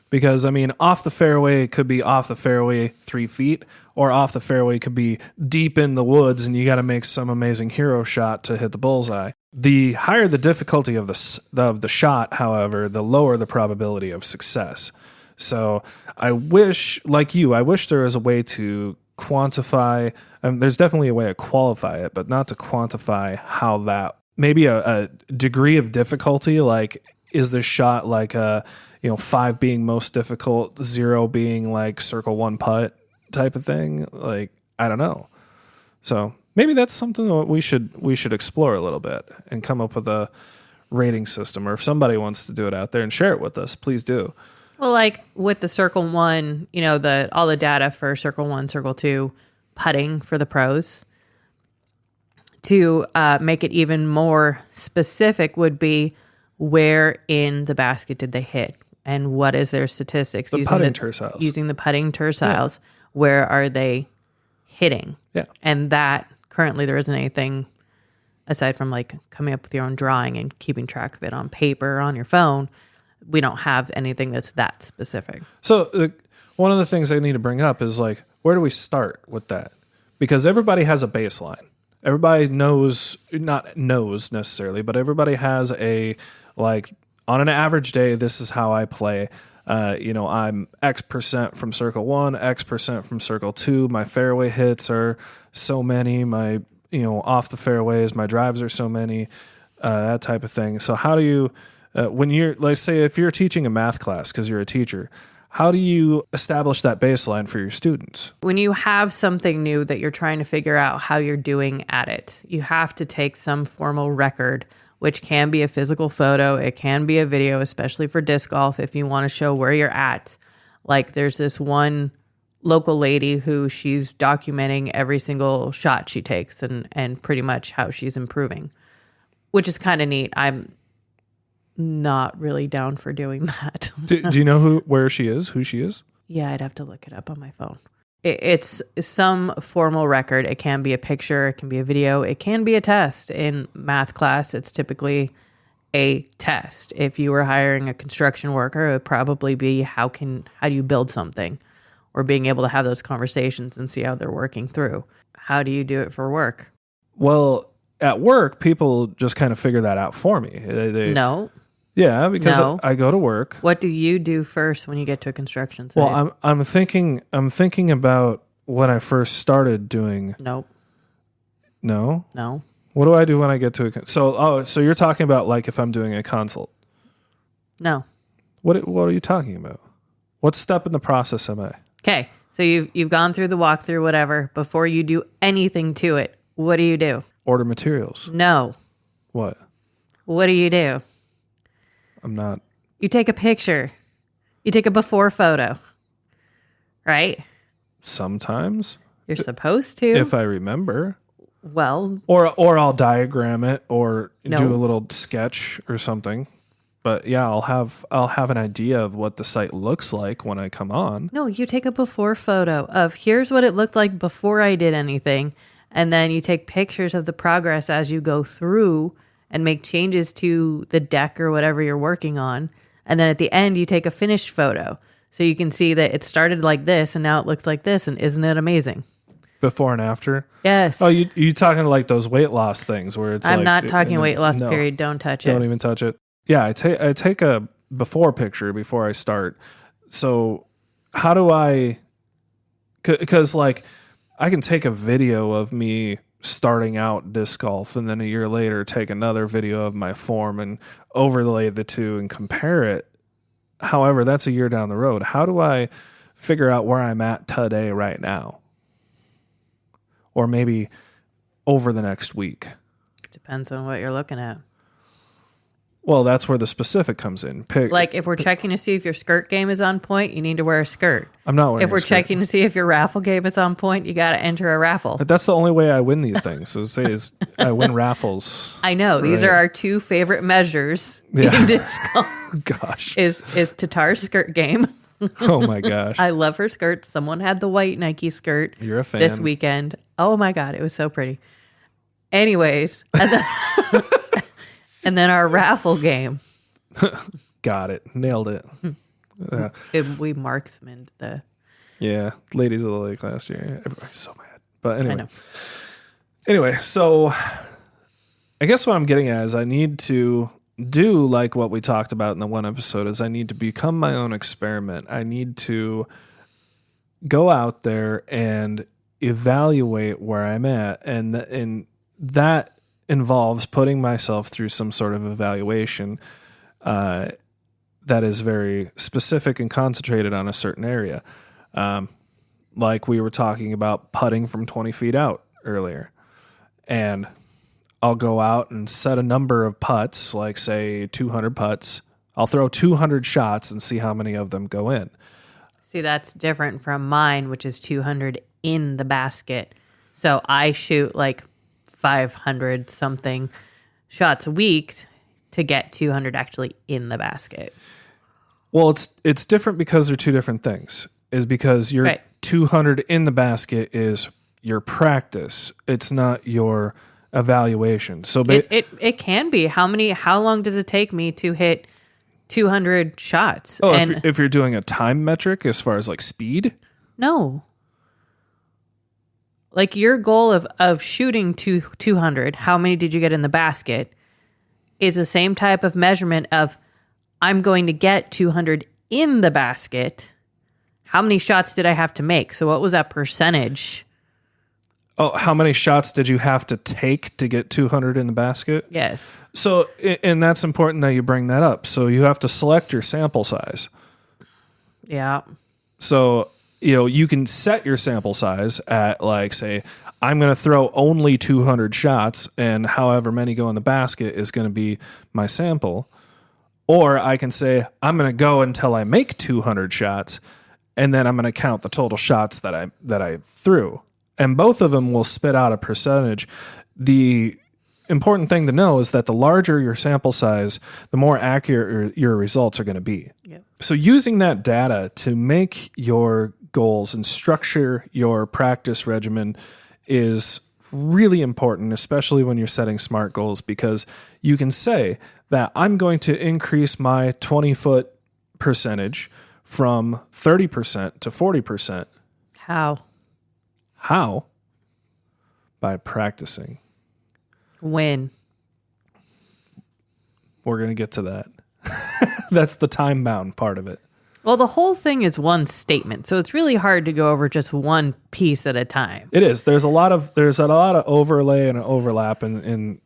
Because, off the fairway could be off the fairway 3 feet, or off the fairway could be deep in the woods, and you got to make some amazing hero shot to hit the bullseye. The higher the difficulty of the shot, however, the lower the probability of success. So I wish there was a way to quantify. There's definitely a way to qualify it, but not to quantify how that, maybe a degree of difficulty, like, is this shot like 5 being most difficult, 0 being like circle 1 putt type of thing? Like, I don't know. So maybe that's something that we should explore a little bit and come up with a rating system. Or if somebody wants to do it out there and share it with us, please do. Well, like with the Circle 1, all the data for Circle 1, Circle 2 putting for the pros, to make it even more specific would be, where in the basket did they hit, and what is their statistics? Using the putting terciles. Yeah. Where are they hitting? Yeah. And that currently there isn't anything aside from, like, coming up with your own drawing and keeping track of it on paper or on your phone. We don't have anything that's that specific. So one of the things I need to bring up is, like, where do we start with that? Because everybody has a baseline. Everybody not knows necessarily, but everybody has a, like, on an average day, this is how I play. I'm X% from circle 1, X% from circle 2. My fairway hits are so many. My, off the fairways, my drives are so many, that type of thing. So how do you, when you're, like, say if you're teaching a math class because you're a teacher, how do you establish that baseline for your students? When you have something new that you're trying to figure out how you're doing at it, you have to take some formal record, which can be a physical photo. It can be a video, especially for disc golf, if you want to show where you're at. Like, there's this one local lady who she's documenting every single shot she takes and pretty much how she's improving, which is kind of neat. I'm not really down for doing that. Do you know where she is, who she is? Yeah, I'd have to look it up on my phone. It's some formal record. It can be a picture, it can be a video, it can be a test. In math class, it's typically a test. If you were hiring a construction worker, it would probably be how do you build something, or being able to have those conversations and see how they're working through. How do you do it for work? Well, at work, people just kind of figure that out for me. No. Yeah, because I go to work. What do you do first when you get to a construction site? Well, I'm thinking about when I first started doing. Nope. No. No. What do I do when I get to so you're talking about, like, if I'm doing a consult? No. What are you talking about? What step in the process am I? Okay, so you've gone through the walkthrough, whatever. Before you do anything to it, what do? Order materials. No. What? What do? I'm not. You take a picture. You take a before photo. Right? Sometimes. You're supposed to. If I remember. Well. Or I'll diagram it or No. do a little sketch or something. But yeah, I'll have an idea of what the site looks like when I come on. No, you take a before photo of here's what it looked like before I did anything. And then you take pictures of the progress as you go through and make changes to the deck or whatever you're working on. And then at the end, you take a finished photo. So you can see that it started like this and now it looks like this. And isn't it amazing? Before and after? Yes. Oh, you talking like those weight loss things where it's I'm like... not talking weight loss, no, period. Don't touch it. Don't even touch it. Yeah, I take a before picture before I start. So how do I... Because like I can take a video of me starting out disc golf and then a year later take another video of my form and overlay the two and compare it. However, that's a year down the road. How do I figure out where I'm at today right now? Or maybe over the next week? Depends on what you're looking at. Well, that's where the specific comes in. Like if we're checking to see if your skirt game is on point, you need to wear a skirt. I'm not wearing If we're a skirt. checking to see if your raffle game is on point, you got to enter a raffle. But that's the only way I win these things. Is I win raffles. I know. These Right. are our two favorite measures Yeah. in disc golf. Gosh. is Tatar's skirt game. Oh my gosh. I love her skirt. Someone had the white Nike skirt You're a fan. this weekend. Oh my God, it was so pretty. Anyways, and then our raffle game. Got it. Nailed it. We marksmaned the... Yeah. Ladies of the Lake last year. Everybody's so mad. But I anyway. know. Anyway, so I guess what I'm getting at is I need to do like what we talked about in the one episode is I need to become my own experiment. I need to go out there and evaluate where I'm at. And that involves putting myself through some sort of evaluation that is very specific and concentrated on a certain area. Like we were talking about putting from 20 feet out earlier. And I'll go out and set a number of putts, like say 200 putts. I'll throw 200 shots and see how many of them go in. See, that's different from mine, which is 200 in the basket. So I shoot like 500 something shots a week to get 200 actually in the basket. Well, it's different because they're two different things. Is because your Right. 200 in the basket is your practice. It's not your evaluation. So It can be. How long does it take me to hit 200 shots? oh, And if you're doing a time metric as far as like speed, no. Like your goal of shooting 200, how many did you get in the basket, is the same type of measurement of I'm going to get 200 in the basket. How many shots did I have to make? So what was that percentage? oh, how many shots did you have to take to get 200 in the basket? Yes. So, and that's important that you bring that up. So you have to select your sample size. Yeah. So, you can set your sample size at like, say, I'm going to throw only 200 shots and however many go in the basket is going to be my sample. Or I can say, I'm going to go until I make 200 shots and then I'm going to count the total shots that I threw. And both of them will spit out a percentage. The important thing to know is that the larger your sample size, the more accurate your results are going to be. Yep. So using that data to make your goals and structure your practice regimen is really important, especially when you're setting SMART goals, because you can say that I'm going to increase my 20-foot percentage from 30% to 40%. How? How? By practicing. When? We're going to get to that. That's the time-bound part of it. Well, the whole thing is one statement, so it's really hard to go over just one piece at a time. It is. There's a lot of overlay and overlap, and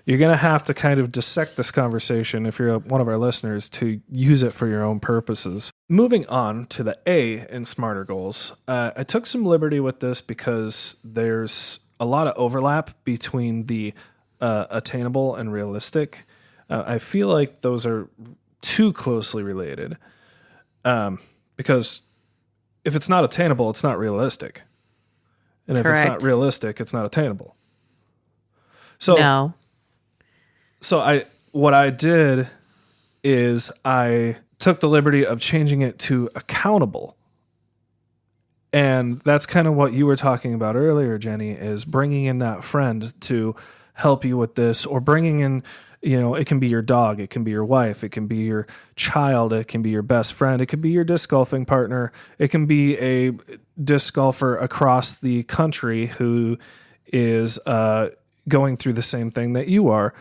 you're going to have to kind of dissect this conversation if you're one of our listeners to use it for your own purposes. Moving on to the A in SMARTer goals, I took some liberty with this because there's a lot of overlap between the attainable and realistic. I feel like those are too closely related because if it's not attainable, it's not realistic. And if Correct. it's not realistic, it's not attainable. So, what I did is I took the liberty of changing it to accountable. And that's kind of what you were talking about earlier, Jenny, is bringing in that friend to help you with this, or bringing in, it can be your dog, it can be your wife, it can be your child, it can be your best friend, it could be your disc golfing partner, it can be a disc golfer across the country who is going through the same thing that you are.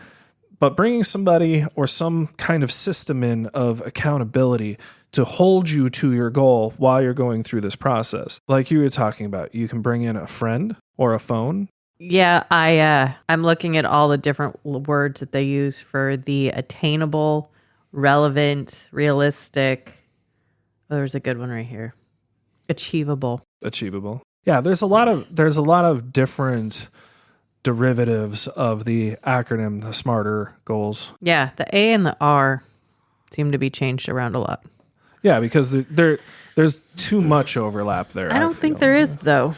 But bringing somebody or some kind of system in of accountability to hold you to your goal while you're going through this process. Like you were talking about, you can bring in a friend or a phone. Yeah, I'm looking at all the different words that they use for the attainable, relevant, realistic. Oh, there's a good one right here. Achievable. Yeah, there's a lot of different derivatives of the acronym, the SMARTer goals. Yeah, the A and the R seem to be changed around a lot. Yeah, because there's too much overlap there. I don't think there is, though.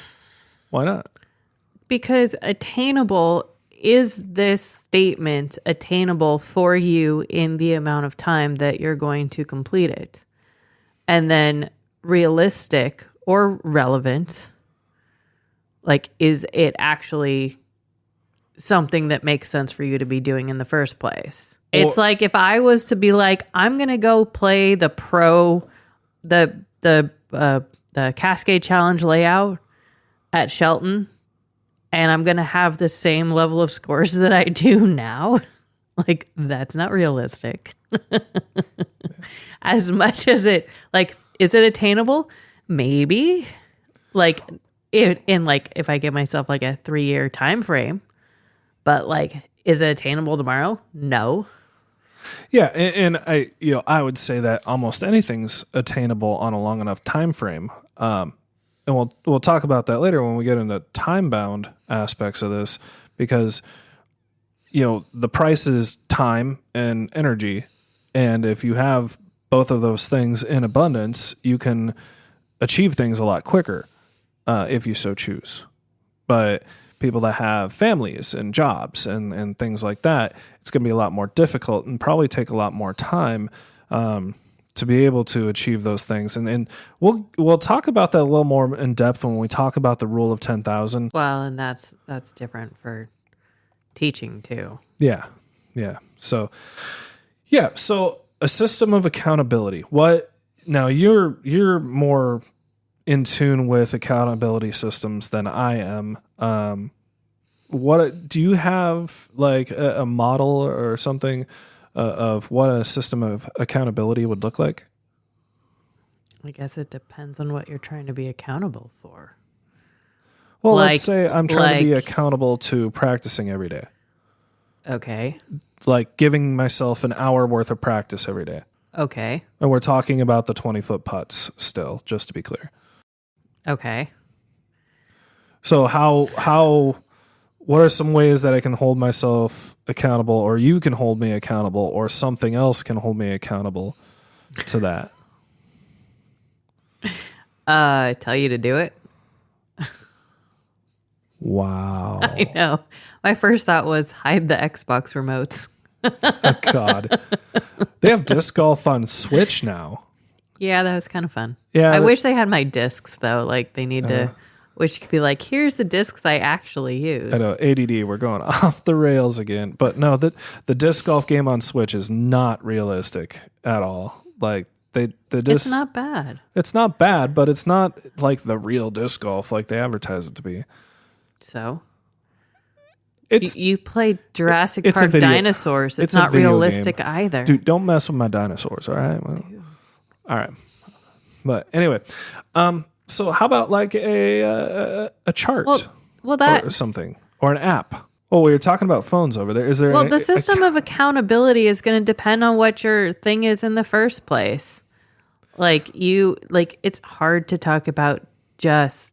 Why not? Because attainable is this statement attainable for you in the amount of time that you're going to complete it. And then realistic or relevant, like, is it actually something that makes sense for you to be doing in the first place? It's like if I was to be like, I'm going to go play the Cascade Challenge layout at Shelton, and I'm going to have the same level of scores that I do now. Like, that's not realistic. As much as it, like, is it attainable? Maybe. Like, if I give myself like a 3-year time frame, but like, is it attainable tomorrow? No. Yeah, and I would say that almost anything's attainable on a long enough time frame. And we'll talk about that later when we get into time-bound aspects of this, because the price is time and energy, and if you have both of those things in abundance, you can achieve things a lot quicker if you so choose. But people that have families and jobs and things like that, it's going to be a lot more difficult and probably take a lot more time to be able to achieve those things. And we'll talk about that a little more in depth when we talk about the rule of 10,000. Well, and that's different for teaching too. Yeah. So a system of accountability. Now you're more in tune with accountability systems than I am. What do you have, like a model or something of what a system of accountability would look like? I guess it depends on what you're trying to be accountable for. Well, let's say I'm trying to be accountable to practicing every day. Okay. Like giving myself an hour worth of practice every day. Okay. And we're talking about the 20-foot putts still, just to be clear. Okay. So what are some ways that I can hold myself accountable, or you can hold me accountable, or something else can hold me accountable to that? Tell you to do it. Wow. I know. My first thought was hide the Xbox remotes. Oh, God. They have disc golf on Switch now. Yeah, that was kind of fun. Yeah, I wish they had my discs though. Like they need to, which could be like, here's the discs I actually use. I know, ADD, we're going off the rails again. But no, the disc golf game on Switch is not realistic at all. Like it's not bad. It's not bad, but it's not like the real disc golf like they advertise it to be. So it's you play Jurassic Park dinosaurs. It's not realistic game either. Dude, don't mess with my dinosaurs, all right? All right. But anyway, so how about like a chart well, that, or something, or an app, Oh, we were talking about phones over there. Is there? Well, the system of accountability is going to depend on what your thing is in the first place. It's hard to talk about just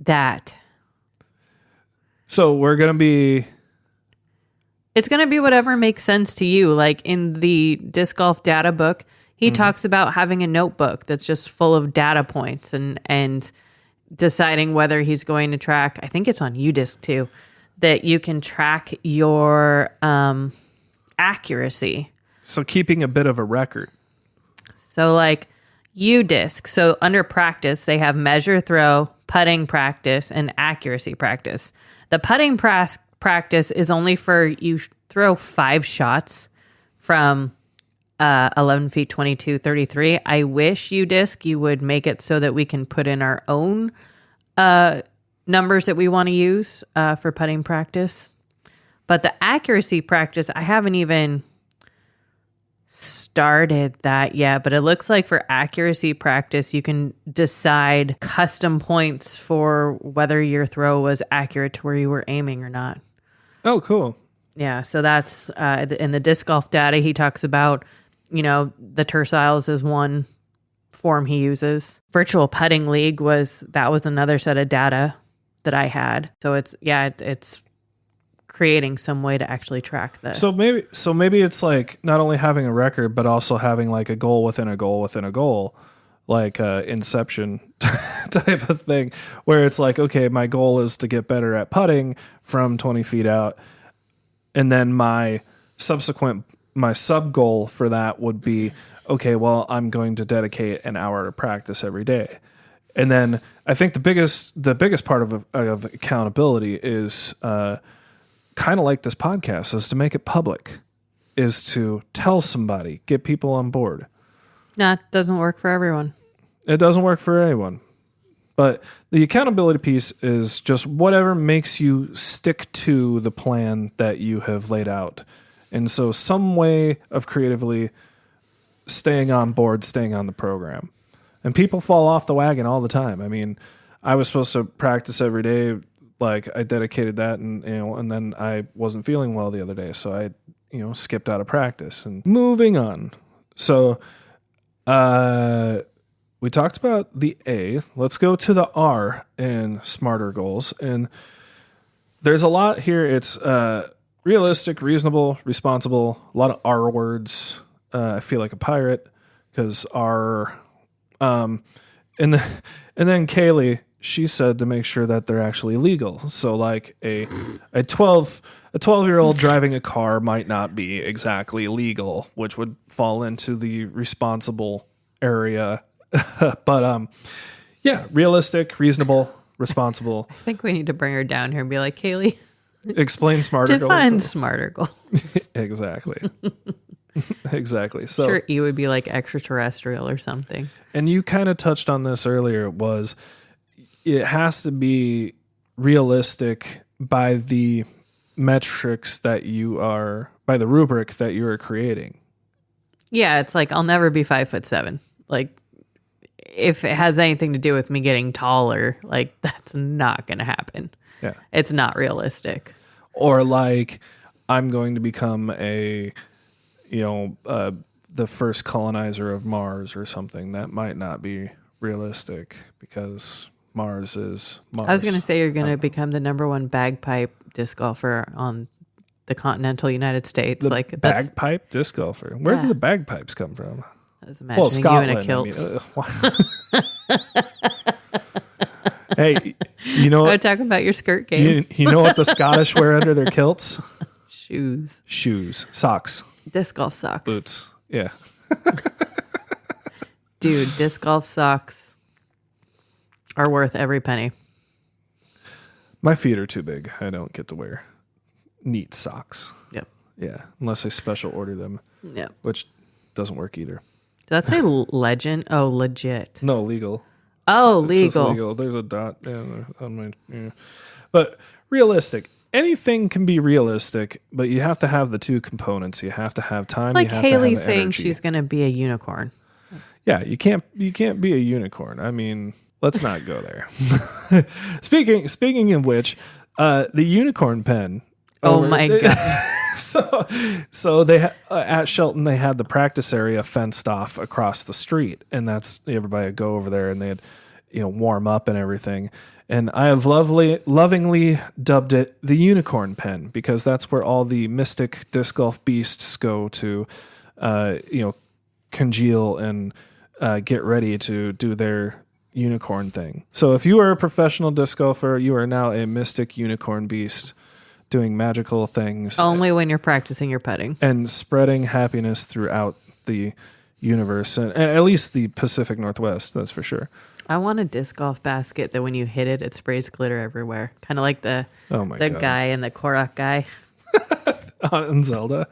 that. So we're going to be... It's going to be whatever makes sense to you. Like in the disc golf data book, he talks about having a notebook that's just full of data points and deciding whether he's going to track. I think it's on UDisc too, that you can track your accuracy. So keeping a bit of a record. So like UDisc. So under practice, they have measure throw, putting practice, and accuracy practice. The putting practice is only for you throw 5 shots from 11 feet 22, 33. I wish UDisc you would make it so that we can put in our own numbers that we want to use for putting practice. But the accuracy practice, I haven't even started that yet, but it looks like for accuracy practice, you can decide custom points for whether your throw was accurate to where you were aiming or not. Oh, cool. Yeah, so that's in the disc golf data, he talks about, the terciles is one form he uses. Virtual Putting League was another set of data that I had. So it's creating some way to actually track that. So maybe it's like not only having a record, but also having like a goal within a goal within a goal, like Inception type of thing, where it's like, okay, my goal is to get better at putting from 20 feet out. And then my sub goal for that would be, okay, well, I'm going to dedicate an hour to practice every day. And then I think the biggest part of accountability is, kind of like this podcast, is to make it public, is to tell somebody, get people on board. No, it doesn't work for everyone. It doesn't work for anyone. But the accountability piece is just whatever makes you stick to the plan that you have laid out. And so some way of creatively staying on board, staying on the program. And people fall off the wagon all the time. I mean, I was supposed to practice every day. Like I dedicated that and then I wasn't feeling well the other day. So I, skipped out of practice and moving on. So, we talked about the A. Let's go to the R in smarter goals. And there's a lot here. It's realistic, reasonable, responsible. A lot of R words. I feel like a pirate because R. And then Kaylee, she said to make sure that they're actually legal. So like a 12-year-old driving a car might not be exactly legal, which would fall into the responsible area. But realistic, reasonable, responsible. I think we need to bring her down here and be like, Kaylee, explain smarter goals. Define smarter goals. Exactly. Exactly. So sure, E would be like extraterrestrial or something. And you kind of touched on this earlier, was it has to be realistic by the metrics that by the rubric that you are creating. Yeah, it's like I'll never be 5'7". Like if it has anything to do with me getting taller, like that's not going to happen. Yeah. It's not realistic. Or like I'm going to become the first colonizer of Mars or something. That might not be realistic because Mars is Mars. I was going to say you're going to become the number one bagpipe disc golfer on the continental United States. The like bagpipe disc golfer. Where did the bagpipes come from? I was imagining Scotland, you in a kilt. Hey, you know what? Talking about your skirt game. You know what the Scottish wear under their kilts? Shoes. Socks. Disc golf socks. Boots. Yeah. Dude, disc golf socks are worth every penny. My feet are too big. I don't get to wear neat socks. Yep. Yeah, unless I special order them. Yep. Which doesn't work either. Did that say legend? Oh, legit. No, legal. Oh, It legal. says legal. There's a dot on my. Yeah. But realistic. Anything can be realistic, but you have to have the two components. You have to have time. It's like you have Haley to have saying energy. she's going to be a unicorn. Yeah, you can't be a unicorn. I mean, let's not go there. Speaking of which, The unicorn pen. Oh my God. So they at Shelton they had the practice area fenced off across the street, and that's everybody would go over there and they'd warm up and everything. And I have lovingly dubbed it the unicorn pen because that's where all the mystic disc golf beasts go to, congeal and get ready to do their unicorn thing. So if you are a professional disc golfer, you are now a mystic unicorn beast doing magical things. Only when you're practicing your putting. And spreading happiness throughout the universe, and at least the Pacific Northwest, that's for sure. I want a disc golf basket that when you hit it, it sprays glitter everywhere. Kind of like the guy in the Korok guy. On Zelda.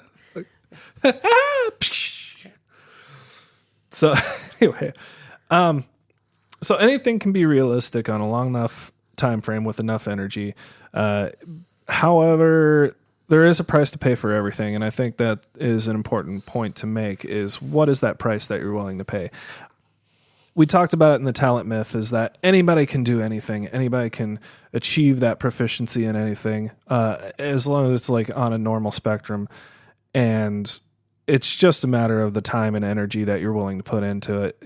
So anyway, so anything can be realistic on a long enough time frame with enough energy. However, there is a price to pay for everything, and I think that is an important point to make, is what is that price that you're willing to pay? We talked about it in the talent myth, is that anybody can do anything. Anybody can achieve that proficiency in anything, as long as it's like on a normal spectrum. And it's just a matter of the time and energy that you're willing to put into it.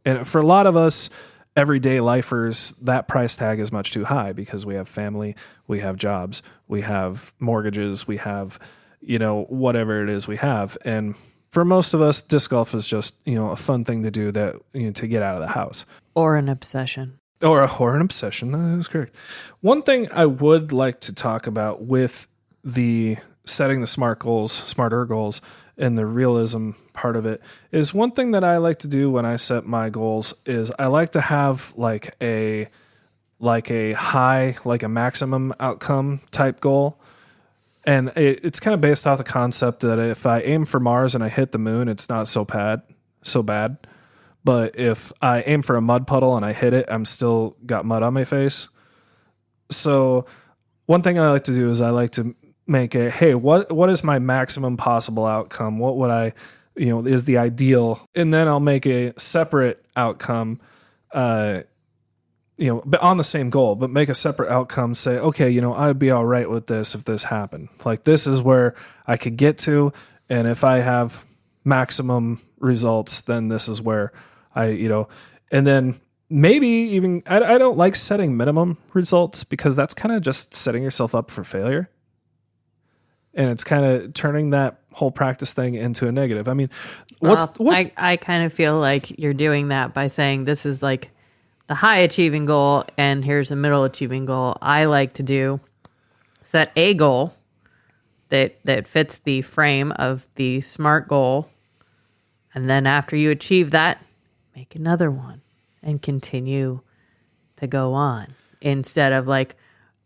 And for a lot of us, everyday lifers, that price tag is much too high because we have family, we have jobs, we have mortgages, we have, whatever it is we have. And for most of us, disc golf is just, a fun thing to do that, to get out of the house. Or an obsession. Or an obsession. That is correct. One thing I would like to talk about with the setting the smarter goals, and the realism part of it is one thing that I like to do when I set my goals is I like to have like a maximum outcome type goal. And it's kind of based off the concept that if I aim for Mars and I hit the moon, it's not so bad. But if I aim for a mud puddle and I hit it, I'm still got mud on my face. So one thing I like to do is I like to make what is my maximum possible outcome? What would I, is the ideal? And then I'll make a separate outcome, but on the same goal, but make a separate outcome, say, okay, I'd be all right with this if this happened. Like, this is where I could get to. And if I have maximum results, then this is where and then maybe even, I don't like setting minimum results because that's kind of just setting yourself up for failure. And it's kind of turning that whole practice thing into a negative. I mean, I kind of feel like you're doing that by saying this is like the high achieving goal and here's the middle achieving goal. I like to set a goal that fits the frame of the SMART goal. And then after you achieve that, make another one and continue to go on. Instead of like,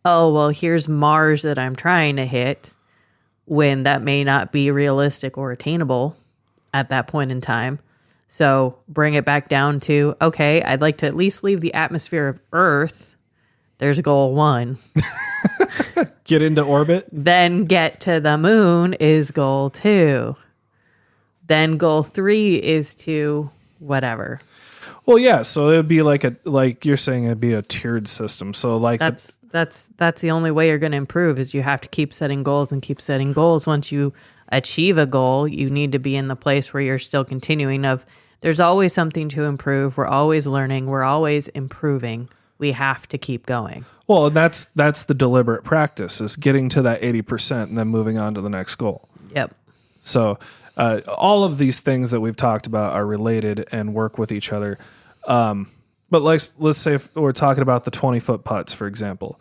oh, well, here's Mars that I'm trying to hit, when that may not be realistic or attainable at that point in time. So bring it back down to, okay, I'd like to at least leave the atmosphere of Earth. There's goal 1. Get into orbit. Then get to the moon is goal 2. Then goal 3 is to whatever. Well, yeah. So it would be like you're saying, it'd be a tiered system. So like that's the only way you're going to improve is you have to keep setting goals and keep setting goals. Once you achieve a goal, you need to be in the place where you're still continuing there's always something to improve. We're always learning. We're always improving. We have to keep going. Well, that's the deliberate practice, is getting to that 80% and then moving on to the next goal. Yep. So all of these things that we've talked about are related and work with each other. But let's say if we're talking about the 20-foot putts, for example.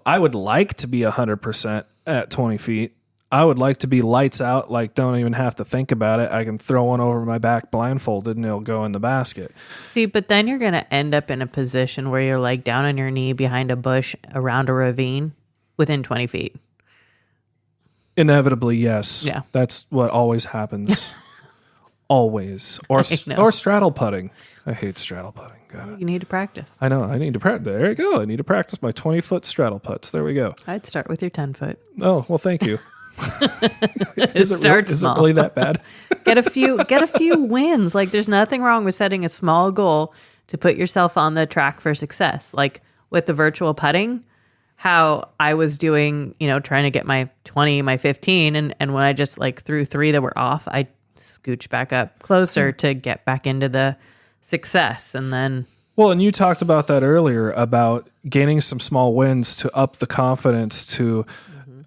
I would like to be 100% at 20 feet. I would like to be lights out, like don't even have to think about it. I can throw one over my back blindfolded and it'll go in the basket. See, but then you're going to end up in a position where you're like down on your knee behind a bush around a ravine within 20 feet. Inevitably, yes. Yeah. That's what always happens. Always. Or straddle putting. I hate straddle putting. Got it. You need to practice. I know. I need to practice. There you go. I need to practice my 20-foot straddle putts. There we go. I'd start with your 10-foot. Oh, well, thank you. Is it really that bad? Get a few wins. Like, there's nothing wrong with setting a small goal to put yourself on the track for success. Like with the virtual putting, how I was doing, trying to get my 20, my 15. And when I just like threw 3 that were off, I scooched back up closer to get back into the success. And then. Well, and you talked about that earlier about gaining some small wins to up the confidence to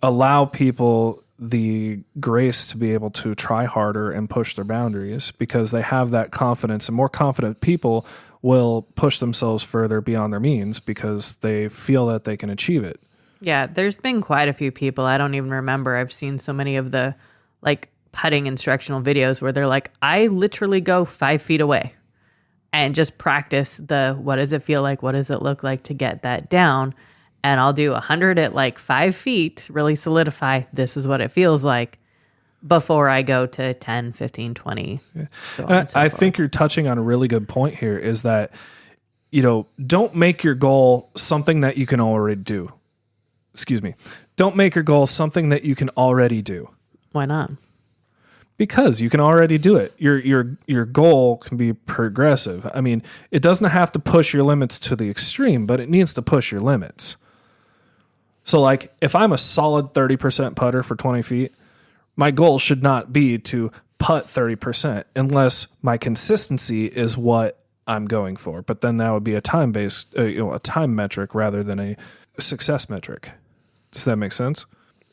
allow people the grace to be able to try harder and push their boundaries because they have that confidence, and more confident people will push themselves further beyond their means because they feel that they can achieve it. Yeah, there's been quite a few people. I don't even remember. I've seen so many of the like putting instructional videos where they're like, I literally go 5 feet away and just practice the, what does it feel like? What does it look like to get that down? And I'll do 100 at like 5 feet, really solidify this is what it feels like before I go to 10, 15, 20. Yeah. So on and so I forth. think you're touching on a really good point here is that, don't make your goal something that you can already do. Excuse me. Don't make your goal something that you can already do. Why not? Because you can already do it. Your goal can be progressive. I mean, it doesn't have to push your limits to the extreme, but it needs to push your limits. So like if I'm a solid 30% putter for 20 feet, my goal should not be to putt 30% unless my consistency is what I'm going for. But then that would be a time-based, a time metric rather than a success metric. Does that make sense?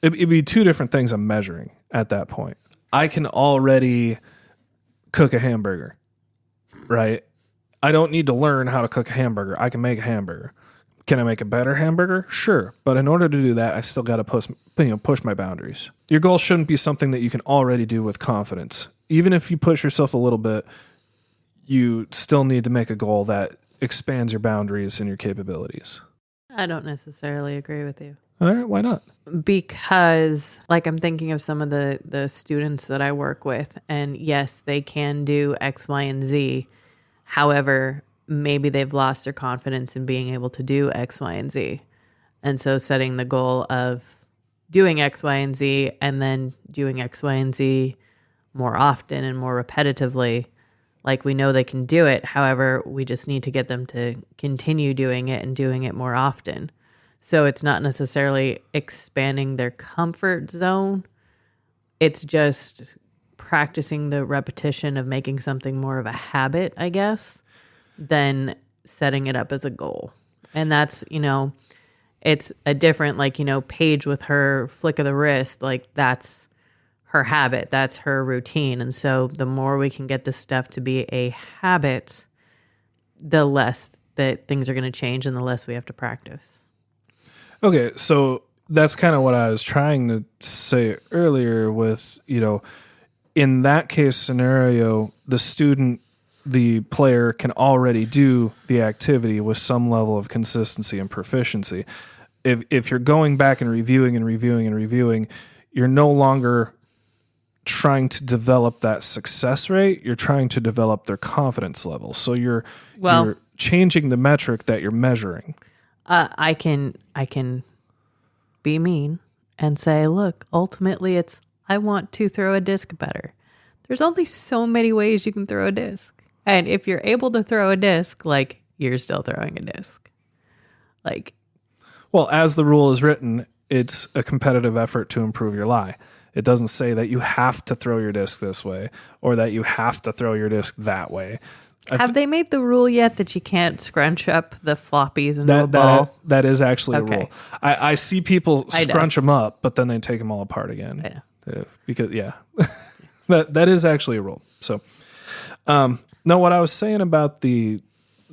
It'd be 2 different things I'm measuring at that point. I can already cook a hamburger, right? I don't need to learn how to cook a hamburger. I can make a hamburger. Can I make a better hamburger? Sure. But in order to do that, I still got to push my boundaries. Your goal shouldn't be something that you can already do with confidence. Even if you push yourself a little bit, you still need to make a goal that expands your boundaries and your capabilities. I don't necessarily agree with you. All right, why not? Because like I'm thinking of some of the students that I work with, and yes, they can do X, Y, and Z. However, maybe they've lost their confidence in being able to do X, Y, and Z. And so setting the goal of doing X, Y, and Z and then doing X, Y, and Z more often and more repetitively, like we know they can do it. However, we just need to get them to continue doing it and doing it more often. So it's not necessarily expanding their comfort zone. It's just practicing the repetition of making something more of a habit, I guess, than setting it up as a goal. And that's, it's a different, Paige with her flick of the wrist, like that's her habit, that's her routine. And so the more we can get this stuff to be a habit, the less that things are going to change and the less we have to practice. Okay, so that's kind of what I was trying to say earlier with, in that case scenario, the player can already do the activity with some level of consistency and proficiency. If you're going back and reviewing, you're no longer trying to develop that success rate. You're trying to develop their confidence level. So you're changing the metric that you're measuring. I can be mean and say, look, ultimately it's, I want to throw a disc better. There's only so many ways you can throw a disc. And if you're able to throw a disc, you're still throwing a disc. Well, as the rule is written, it's a competitive effort to improve your lie. It doesn't say that you have to throw your disc this way or that you have to throw your disc that way. Have they made the rule yet that you can't scrunch up the floppies into a ball? That is actually a rule. I see people scrunch them up, but then they take them all apart again. I know. Because, that is actually a rule. So, no, what I was saying about the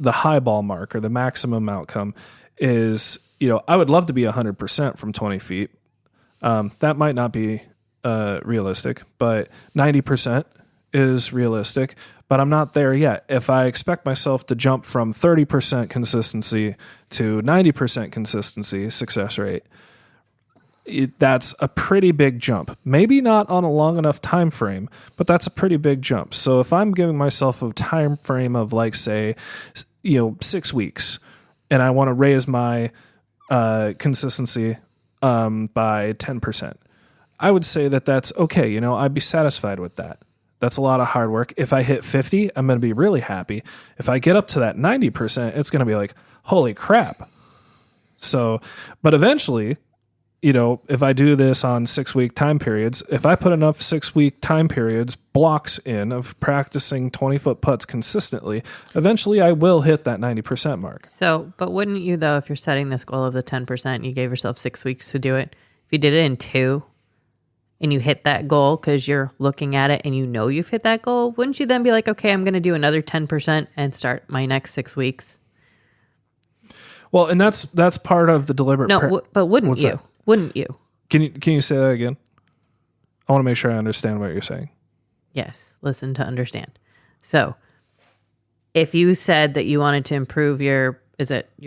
high ball mark or the maximum outcome is, I would love to be 100% from 20 feet. That might not be realistic, but 90% is realistic. But I'm not there yet. If I expect myself to jump from 30% consistency to 90% consistency success rate, that's a pretty big jump. Maybe not on a long enough time frame, but that's a pretty big jump. So if I'm giving myself a time frame of 6 weeks, and I want to raise my consistency by 10%, I would say that that's okay. I'd be satisfied with that. That's a lot of hard work. If I hit 50, I'm going to be really happy. If I get up to that 90%, it's going to be like, holy crap. So, but eventually, if I do this on 6-week time periods, if I put enough 6-week time periods blocks in of practicing 20-foot putts consistently, eventually I will hit that 90% mark. So, but wouldn't you though, if you're setting this goal of the 10%, you gave yourself 6 weeks to do it. If you did it in 2 and you hit that goal because you're looking at it and you've hit that goal, wouldn't you then be like, okay, I'm going to do another 10% and start my next 6 weeks? Well, and that's part of the deliberate. But wouldn't you? That? Wouldn't you? Can you say that again? I want to make sure I understand what you're saying. Yes, listen to understand. So, if you said that you wanted to improve you're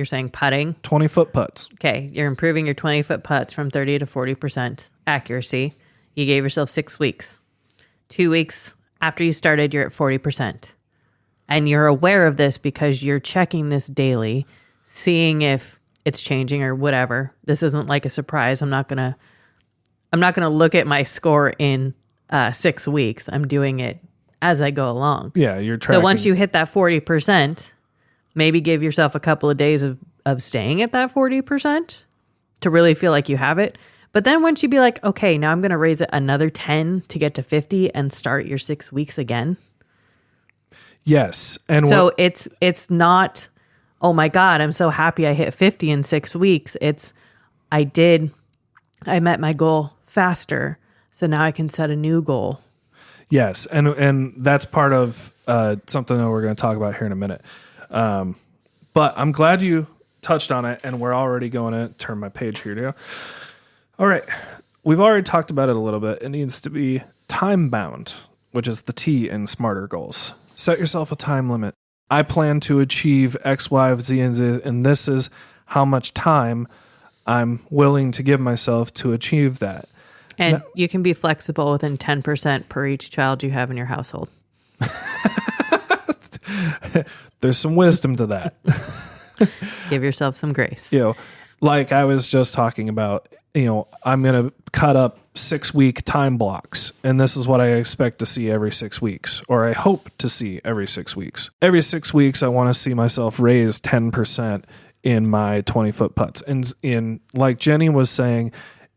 saying putting? 20-foot putts. Okay, you're improving your 20-foot putts from 30 to 40% accuracy. You gave yourself 6 weeks. 2 weeks after you started, you're at 40%. And you're aware of this because you're checking this daily, seeing if it's changing or whatever. This isn't like a surprise. I'm not gonna look at my score in 6 weeks. I'm doing it as I go along. Yeah, you're tracking. So once you hit that 40%, maybe give yourself a couple of days of staying at that 40% to really feel like you have it. But then once you be like, okay, now I'm going to raise it another 10 to get to 50 and start your 6 weeks again. Yes. And so it's not, oh my God, I'm so happy I hit 50 in 6 weeks. It's, I met my goal faster. So now I can set a new goal. Yes. And that's part of something that we're going to talk about here in a minute. But I'm glad you touched on it, and we're already going to turn my page here too. All right. We've already talked about it a little bit. It needs to be time bound, which is the T in SMARTer goals. Set yourself a time limit. I plan to achieve X, Y, Z, and Z, and this is how much time I'm willing to give myself to achieve that. And now, you can be flexible within 10% per each child you have in your household. There's some wisdom to that. Give yourself some grace. Like I was just talking about, I'm going to cut up 6-week time blocks, and this is what I expect to see every 6 weeks, or I hope to see every 6 weeks. Every 6 weeks, I want to see myself raise 10% in my 20-foot putts. And in like Jenny was saying,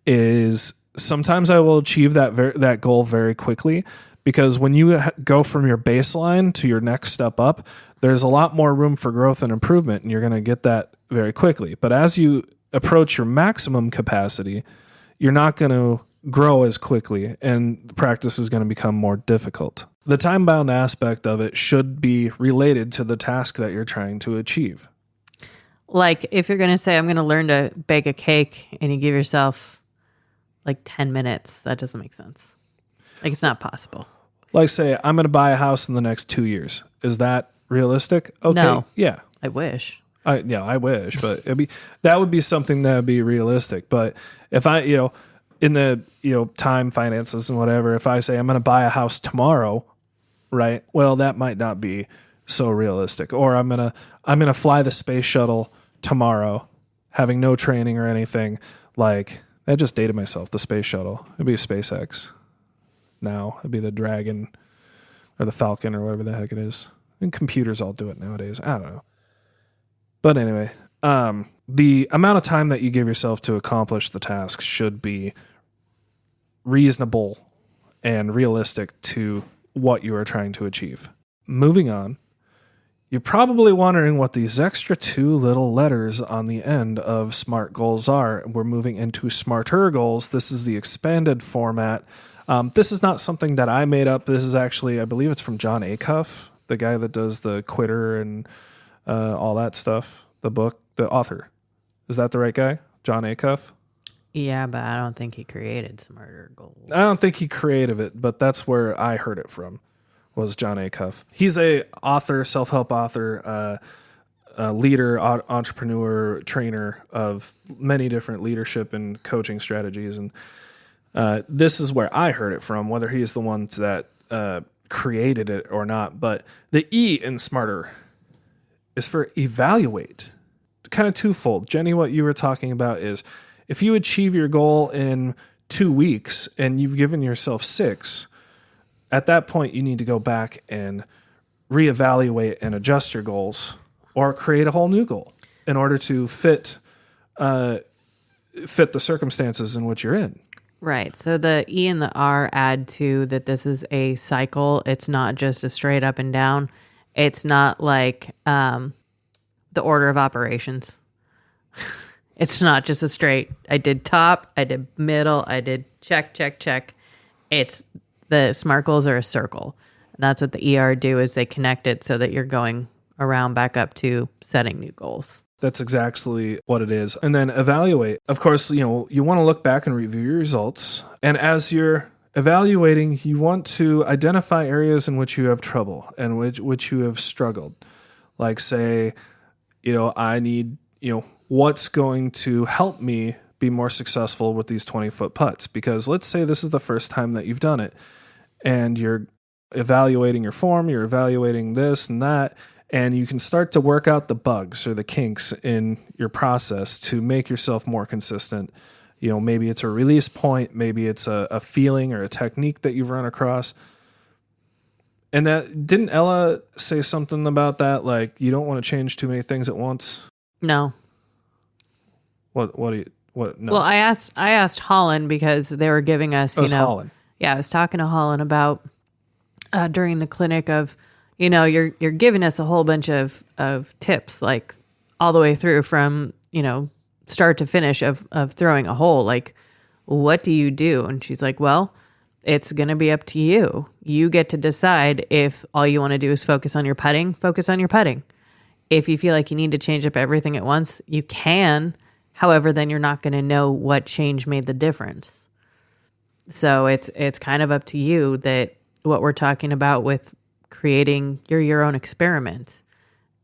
is sometimes I will achieve that goal very quickly, because when you go from your baseline to your next step up, there's a lot more room for growth and improvement, and you're going to get that very quickly. But as you approach your maximum capacity, you're not going to grow as quickly, and the practice is going to become more difficult. The time-bound aspect of it should be related to the task that you're trying to achieve. Like if you're going to say, I'm going to learn to bake a cake, and you give yourself like 10 minutes, that doesn't make sense. Like it's not possible. Like say, I'm going to buy a house in the next 2 years. Is that realistic? Okay. No. Yeah. I wish. I wish, but that would be something that would be realistic. But if I, in the, time, finances and whatever, if I say I'm going to buy a house tomorrow, right? Well, that might not be so realistic. Or I'm going to fly the space shuttle tomorrow, having no training or anything. Like I just dated myself, the space shuttle. It'd be a SpaceX. Now it'd be the Dragon or the Falcon or whatever the heck it is. And computers all do it nowadays. I don't know. But anyway, the amount of time that you give yourself to accomplish the task should be reasonable and realistic to what you are trying to achieve. Moving on, you're probably wondering what these extra 2 little letters on the end of SMART goals are. We're moving into SMARTer goals. This is the expanded format. This is not something that I made up. This is actually, I believe it's from John Acuff, the guy that does the Quitter and all that stuff, the book, the author. Is that the right guy? John Acuff? Yeah, but I don't think he created SMARTer goals. I don't think he created it, but that's where I heard it from, was John Acuff. He's a author, self-help author, leader, entrepreneur, trainer of many different leadership and coaching strategies. And this is where I heard it from, whether he is the one that created it or not. But the E in SMARTer is for evaluate. Kind of twofold. Jenny, what you were talking about is if you achieve your goal in 2 weeks and you've given yourself 6, at that point you need to go back and reevaluate and adjust your goals or create a whole new goal in order to fit fit the circumstances in which you're in. Right. So the E and the R add to that this is a cycle. It's not just a straight up and down. It's not like the order of operations. It's not just a straight, I did top, I did middle, I did check, check, check. It's the SMART goals are a circle. And that's what the ER do is they connect it so that you're going around back up to setting new goals. That's exactly what it is. And then evaluate. Of course, you want to look back and review your results. And as you're evaluating, you want to identify areas in which you have trouble and which you have struggled. Like say, I need, what's going to help me be more successful with these 20-foot putts? Because let's say this is the first time that you've done it and you're evaluating your form, you're evaluating this and that, and you can start to work out the bugs or the kinks in your process to make yourself more consistent. Maybe it's a release point, maybe it's a feeling or a technique that you've run across. And that, didn't Ella say something about that? Like, you don't want to change too many things at once? No. No. Well, I asked Holland because they were giving us, Holland. Yeah, I was talking to Holland about during the clinic of, you're giving us a whole bunch of tips, like all the way through from, start to finish of throwing a hole. Like, what do you do? And she's like, well, it's going to be up to you. You get to decide if all you want to do is focus on your putting, focus on your putting. If you feel like you need to change up everything at once, you can. However, then you're not going to know what change made the difference. So it's kind of up to you that what we're talking about with creating your own experiment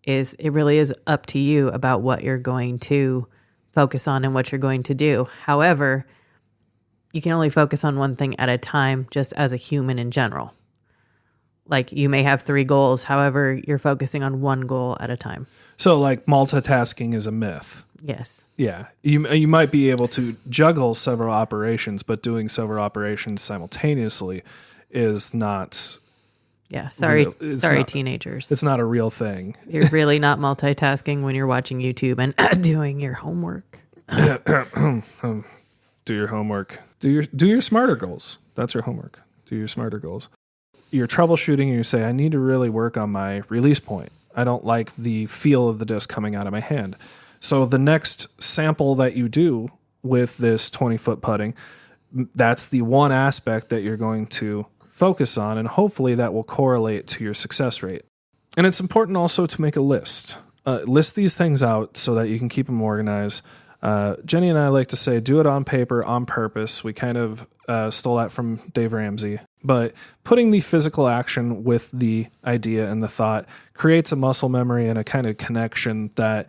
is it really is up to you about what you're going to focus on and what you're going to do. However, you can only focus on one thing at a time just as a human in general. Like you may have 3 goals, however, you're focusing on one goal at a time. So like multitasking is a myth. Yes. Yeah. You might be able to juggle several operations, but doing several operations simultaneously is not. Yeah. Sorry, not, teenagers. It's not a real thing. You're really not multitasking when you're watching YouTube and doing your homework. Do your homework. Do your smarter goals. That's your homework. Do your smarter goals. You're troubleshooting and you say, I need to really work on my release point. I don't like the feel of the disc coming out of my hand. So the next sample that you do with this 20-foot putting, that's the one aspect that you're going to focus on, and hopefully that will correlate to your success rate. And it's important also to make a list. List these things out so that you can keep them organized. Jenny and I like to say, do it on paper, on purpose. We kind of stole that from Dave Ramsey. But putting the physical action with the idea and the thought creates a muscle memory and a kind of connection that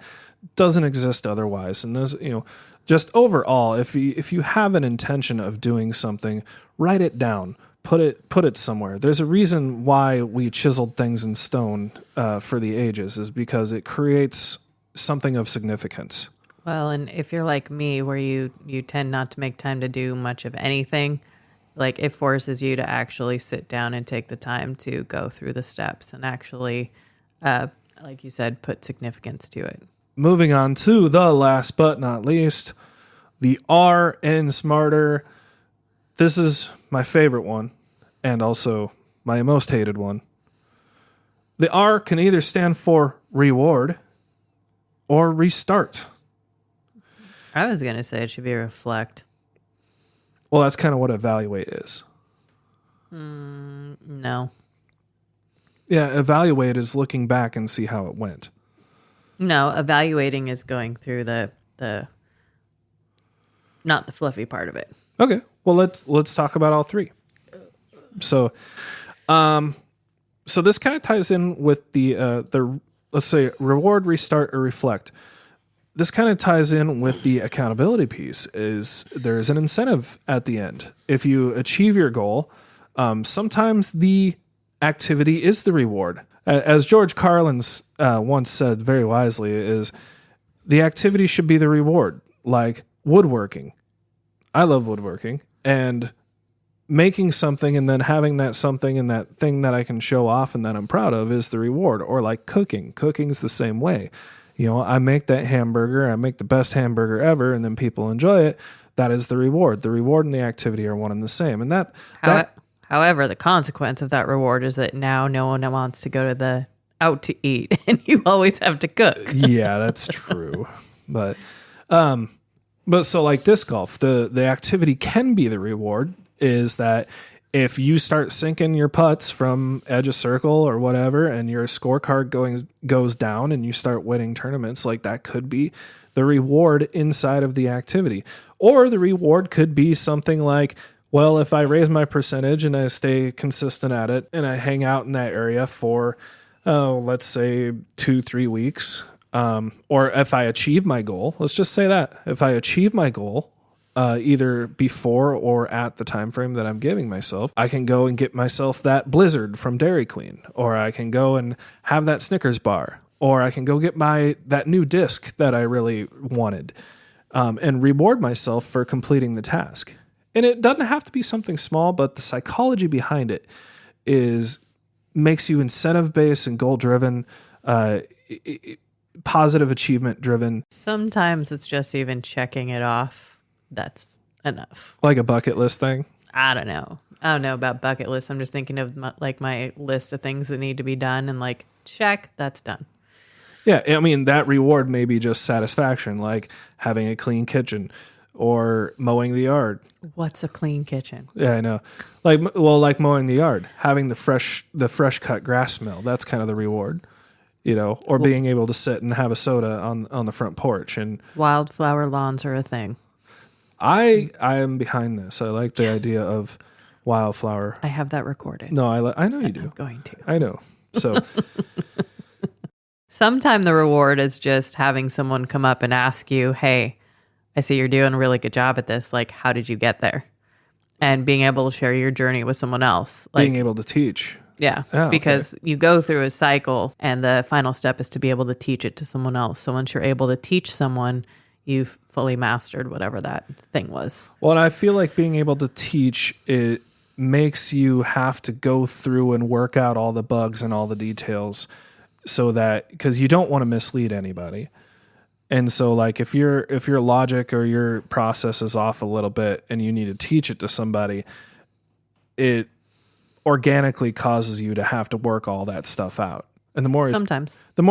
doesn't exist otherwise. And there's, just overall, if you have an intention of doing something, write it down. Put it somewhere. There's a reason why we chiseled things in stone for the ages, is because it creates something of significance. Well, and if you're like me, where you tend not to make time to do much of anything, like it forces you to actually sit down and take the time to go through the steps and actually, like you said, put significance to it. Moving on to the last but not least, the R in smarter. This is my favorite one and also my most hated one. The R can either stand for reward or restart. I was going to say it should be reflect. Well, that's kind of what evaluate is. No. Yeah, evaluate is looking back and see how it went. No, evaluating is going through the not the fluffy part of it. Okay. Well, let's talk about all 3. So this kind of ties in with the let's say reward, restart, or reflect. This kind of ties in with the accountability piece. Is there's an incentive at the end. If you achieve your goal, sometimes the activity is the reward. As George Carlin once said very wisely, is the activity should be the reward, like woodworking. I love woodworking, and making something and then having that something and that thing that I can show off and that I'm proud of is the reward. Or like cooking. Cooking's the same way. I make that hamburger, I make the best hamburger ever, and then people enjoy it. That is the reward. The reward and the activity are one and the same. And however, the consequence of that reward is that now no one wants to go to the out to eat, and you always have to cook. Yeah, that's true. But so like disc golf, the activity can be the reward. Is that if you start sinking your putts from edge of circle or whatever, and your scorecard goes down, and you start winning tournaments, like that could be the reward inside of the activity. Or the reward could be something like, well, if I raise my percentage and I stay consistent at it, and I hang out in that area for, let's say 2-3 weeks, or if I achieve my goal, let's just say that if I achieve my goal, either before or at the time frame that I'm giving myself, I can go and get myself that Blizzard from Dairy Queen, or I can go and have that Snickers bar, or I can go get that new disc that I really wanted, and reward myself for completing the task. And it doesn't have to be something small, but the psychology behind it makes you incentive based and goal driven, positive achievement driven. Sometimes it's just even checking it off. That's enough. Like a bucket list thing? I don't know about bucket lists. I'm just thinking of my list of things that need to be done, and like, check, that's done. Yeah, I mean, that reward may be just satisfaction, like having a clean kitchen or mowing the yard. What's a clean kitchen? Yeah, I know. Like mowing the yard, having the fresh cut grass smell. That's kind of the reward, or being able to sit and have a soda on the front porch. And wildflower lawns are a thing. I am behind this. I like the idea of wildflower. I have that recorded. No, I know you do. I'm going to. I know. So sometime the reward is just having someone come up and ask you, hey, I see you're doing a really good job at this. Like, how did you get there? And being able to share your journey with someone else. Like, being able to teach. Yeah, because you go through a cycle, and the final step is to be able to teach it to someone else. So once you're able to teach someone, you've fully mastered whatever that thing was. Well, and I feel like being able to teach, it makes you have to go through and work out all the bugs and all the details, so that, because you don't want to mislead anybody. And so like if your logic or your process is off a little bit and you need to teach it to somebody, it organically causes you to have to work all that stuff out. And the more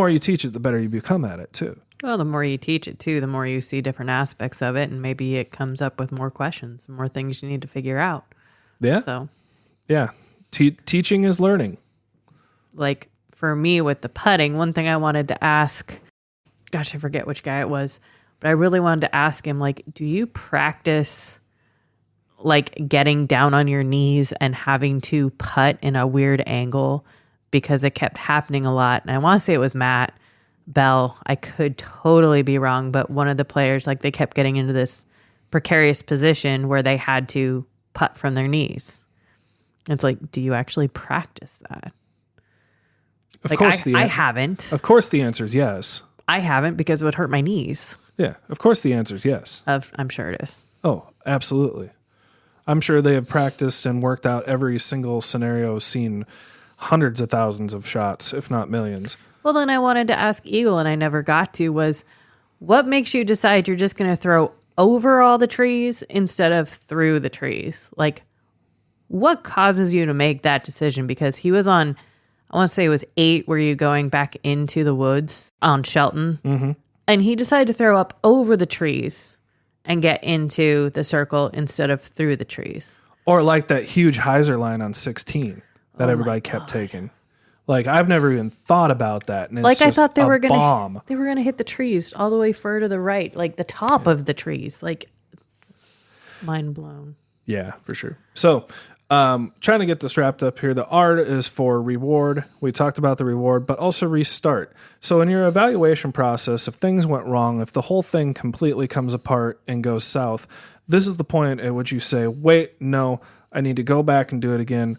you teach it, the better you become at it too. Well, the more you teach it too, the more you see different aspects of it, and maybe it comes up with more questions, more things you need to figure out. Yeah. So, yeah, teaching is learning. Like for me with the putting, one thing I wanted to ask, gosh, I forget which guy it was, but I really wanted to ask him, like, do you practice like getting down on your knees and having to putt in a weird angle? Because it kept happening a lot. And I want to say it was Matt Bell. I could totally be wrong, but one of the players, like, they kept getting into this precarious position where they had to putt from their knees. It's like, do you actually practice that? Of course, I haven't. Of course, the answer is yes. I haven't, because it would hurt my knees. Yeah, of course, the answer is yes. I'm sure it is. Oh, absolutely. I'm sure they have practiced and worked out every single scenario, seen hundreds of thousands of shots, if not millions. Well, then I wanted to ask Eagle, and I never got to, was what makes you decide you're just going to throw over all the trees instead of through the trees? Like, what causes you to make that decision? Because he was on, I want to say it was 8, were you going back into the woods on Shelton? Mm-hmm. And he decided to throw up over the trees and get into the circle instead of through the trees. Or like that huge hyzer line on 16 that everybody kept taking. Like, I've never even thought about that. And it's like, I thought they were gonna hit the trees all the way far to the right, like the top of the trees. Like, mind blown. Yeah, for sure. So, trying to get this wrapped up here. The R is for reward. We talked about the reward, but also restart. So in your evaluation process, if things went wrong, if the whole thing completely comes apart and goes south, this is the point at which you say, wait, no, I need to go back and do it again,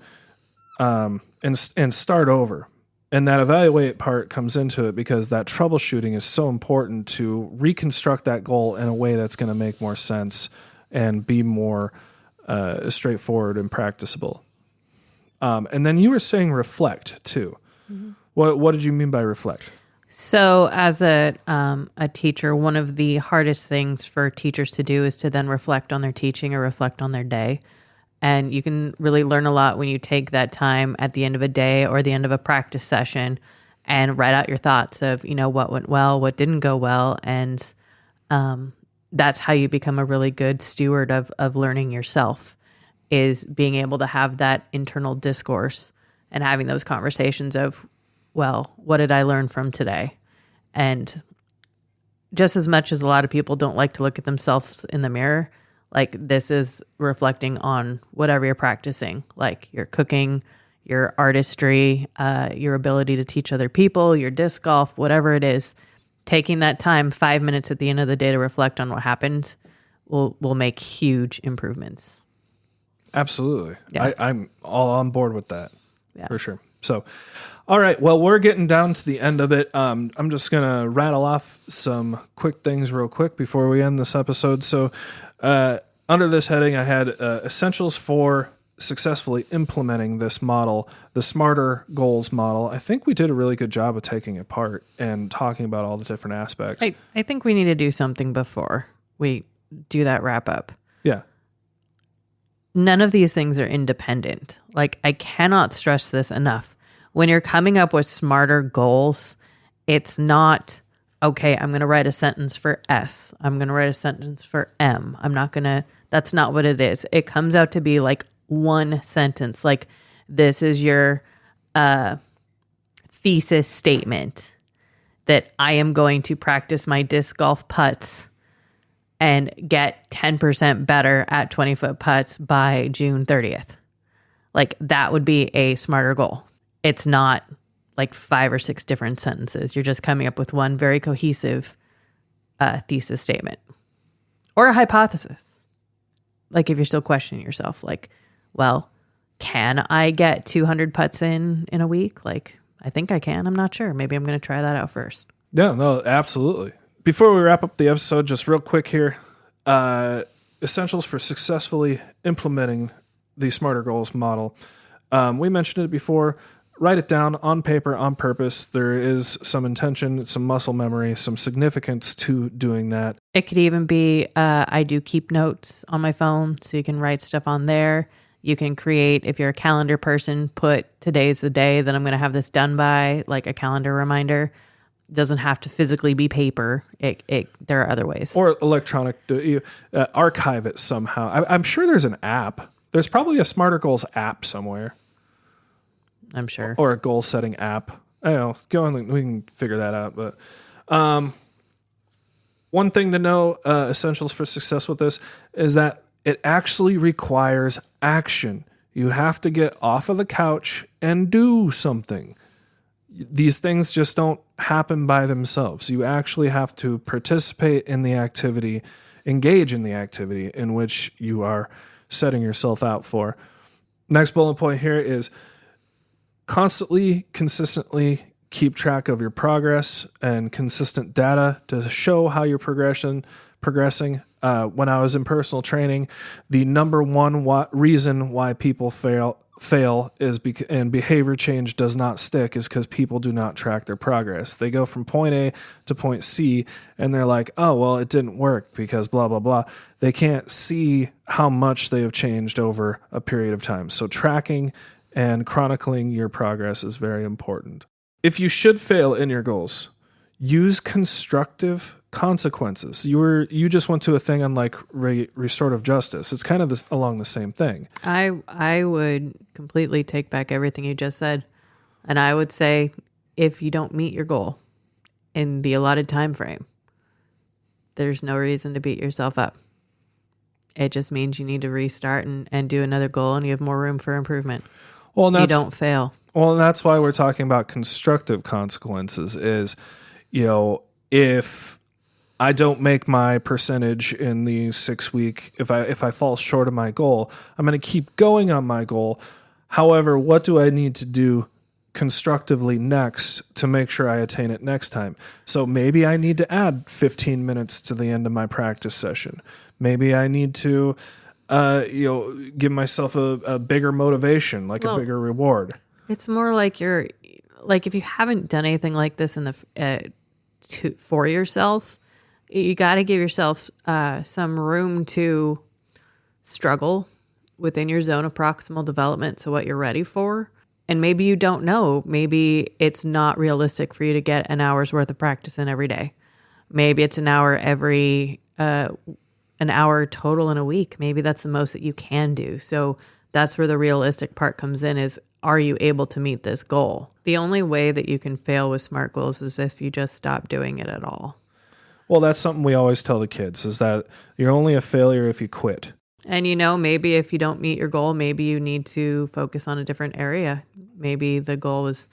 and start over. And that evaluate part comes into it because that troubleshooting is so important to reconstruct that goal in a way that's going to make more sense and be more straightforward and practicable. And then you were saying reflect too. Mm-hmm. What did you mean by reflect? So as a teacher, one of the hardest things for teachers to do is to then reflect on their teaching or reflect on their day. And you can really learn a lot when you take that time at the end of a day or the end of a practice session and write out your thoughts of, what went well, what didn't go well. And that's how you become a really good steward of learning yourself, is being able to have that internal discourse and having those conversations of, well, what did I learn from today? And just as much as a lot of people don't like to look at themselves in the mirror, like this is reflecting on whatever you're practicing, like your cooking, your artistry, your ability to teach other people, your disc golf, whatever it is. Taking that time, 5 minutes at the end of the day to reflect on what happened will make huge improvements. Absolutely. Yeah. I'm all on board with that. Yeah. For sure. So, all right. Well, we're getting down to the end of it. I'm just going to rattle off some quick things real quick before we end this episode. So, under this heading, I had essentials for successfully implementing this model, the Smarter Goals model. I think we did a really good job of taking it apart and talking about all the different aspects. I think we need to do something before we do that wrap up. Yeah. None of these things are independent. Like, I cannot stress this enough. When you're coming up with smarter goals, it's not, okay, I'm going to write a sentence for S. I'm going to write a sentence for M. That's not what it is. It comes out to be like one sentence. Like, this is your thesis statement that I am going to practice my disc golf putts and get 10% better at 20-foot putts by June 30th. Like, that would be a smarter goal. It's not like 5 or 6 different sentences. You're just coming up with one very cohesive thesis statement or a hypothesis. Like, if you're still questioning yourself, like, well, can I get 200 putts in a week? Like, I think I can. I'm not sure. Maybe I'm going to try that out first. Yeah, no, absolutely. Before we wrap up the episode, just real quick here, essentials for successfully implementing the Smarter Goals model. We mentioned it before. Write it down on paper on purpose. There is some intention, some muscle memory, some significance to doing that. It could even be, I do keep notes on my phone, so you can write stuff on there. You can create, if you're a calendar person, put today's the day that I'm going to have this done by, like a calendar reminder. Doesn't have to physically be paper. There are other ways. Or electronic, archive it somehow. I'm sure there's an app. There's probably a Smarter Goals app somewhere. I'm sure. Or a goal setting app. I don't know. We can figure that out. But one thing to know, essentials for success with this, is that it actually requires action. You have to get off of the couch and do something. These things just don't happen by themselves. You actually have to participate in the activity, engage in the activity in which you are setting yourself out for. Next bullet point here is constantly, consistently keep track of your progress and consistent data to show how you're progressing. When I was in personal training, the number one reason why people fail is and behavior change does not stick is because people do not track their progress. They go from point A to point C and they're like, oh, well, it didn't work because blah, blah, blah. They can't see how much they have changed over a period of time. So tracking and chronicling your progress is very important. If you should fail in your goals, use constructive consequences. You just went to a thing on like restorative justice. It's kind of along the same thing. I would completely take back everything you just said, and I would say if you don't meet your goal in the allotted time frame, there's no reason to beat yourself up. It just means you need to restart and do another goal, and you have more room for improvement. Well, and you don't fail. Well, and that's why we're talking about constructive consequences is, if I don't make my percentage in the 6 week, if I fall short of my goal, I'm going to keep going on my goal. However, what do I need to do constructively next to make sure I attain it next time? So maybe I need to add 15 minutes to the end of my practice session. Maybe I need to, give myself a bigger motivation, like a bigger reward. It's more like you're like if you haven't done anything like this in the for yourself, you got to give yourself some room to struggle within your zone of proximal development. So what you're ready for. And maybe you don't know. Maybe it's not realistic for you to get an hour's worth of practice in every day. Maybe it's an hour an hour total in a week. Maybe that's the most that you can do. So that's where the realistic part comes in is, are you able to meet this goal? The only way that you can fail with SMART goals is if you just stop doing it at all. Well, that's something we always tell the kids is that you're only a failure if you quit. And, maybe if you don't meet your goal, maybe you need to focus on a different area. Maybe the goal is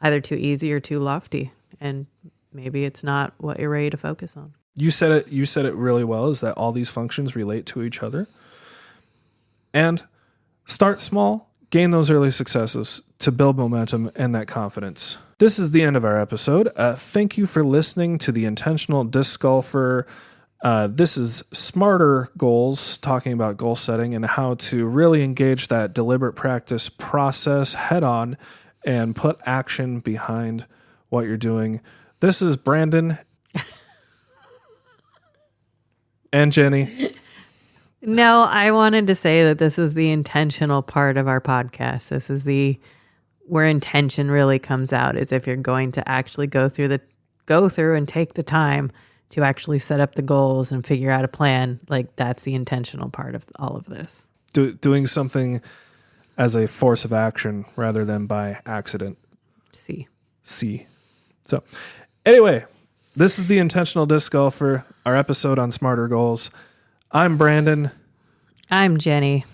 either too easy or too lofty, and maybe it's not what you're ready to focus on. You said it really well, is that all these functions relate to each other. And start small, gain those early successes to build momentum and that confidence. This is the end of our episode. Thank you for listening to the Intentional Disc Golfer. This is Smarter Goals, talking about goal setting and how to really engage that deliberate practice process head on and put action behind what you're doing. This is Brandon and Jenny. No, I wanted to say that this is the intentional part of our podcast. This is where intention really comes out, is if you're going to actually go through and take the time to actually set up the goals and figure out a plan. Like, that's the intentional part of all of this. Doing something as a force of action rather than by accident. See. So anyway, this is the Intentional Disc Golfer, our episode on Smarter Goals. I'm Brandon. I'm Jenny.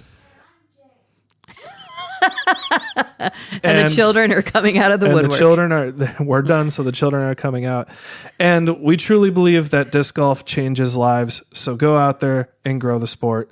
and the children are coming out of the woodwork. We're done, so the children are coming out. And we truly believe that disc golf changes lives. So go out there and grow the sport.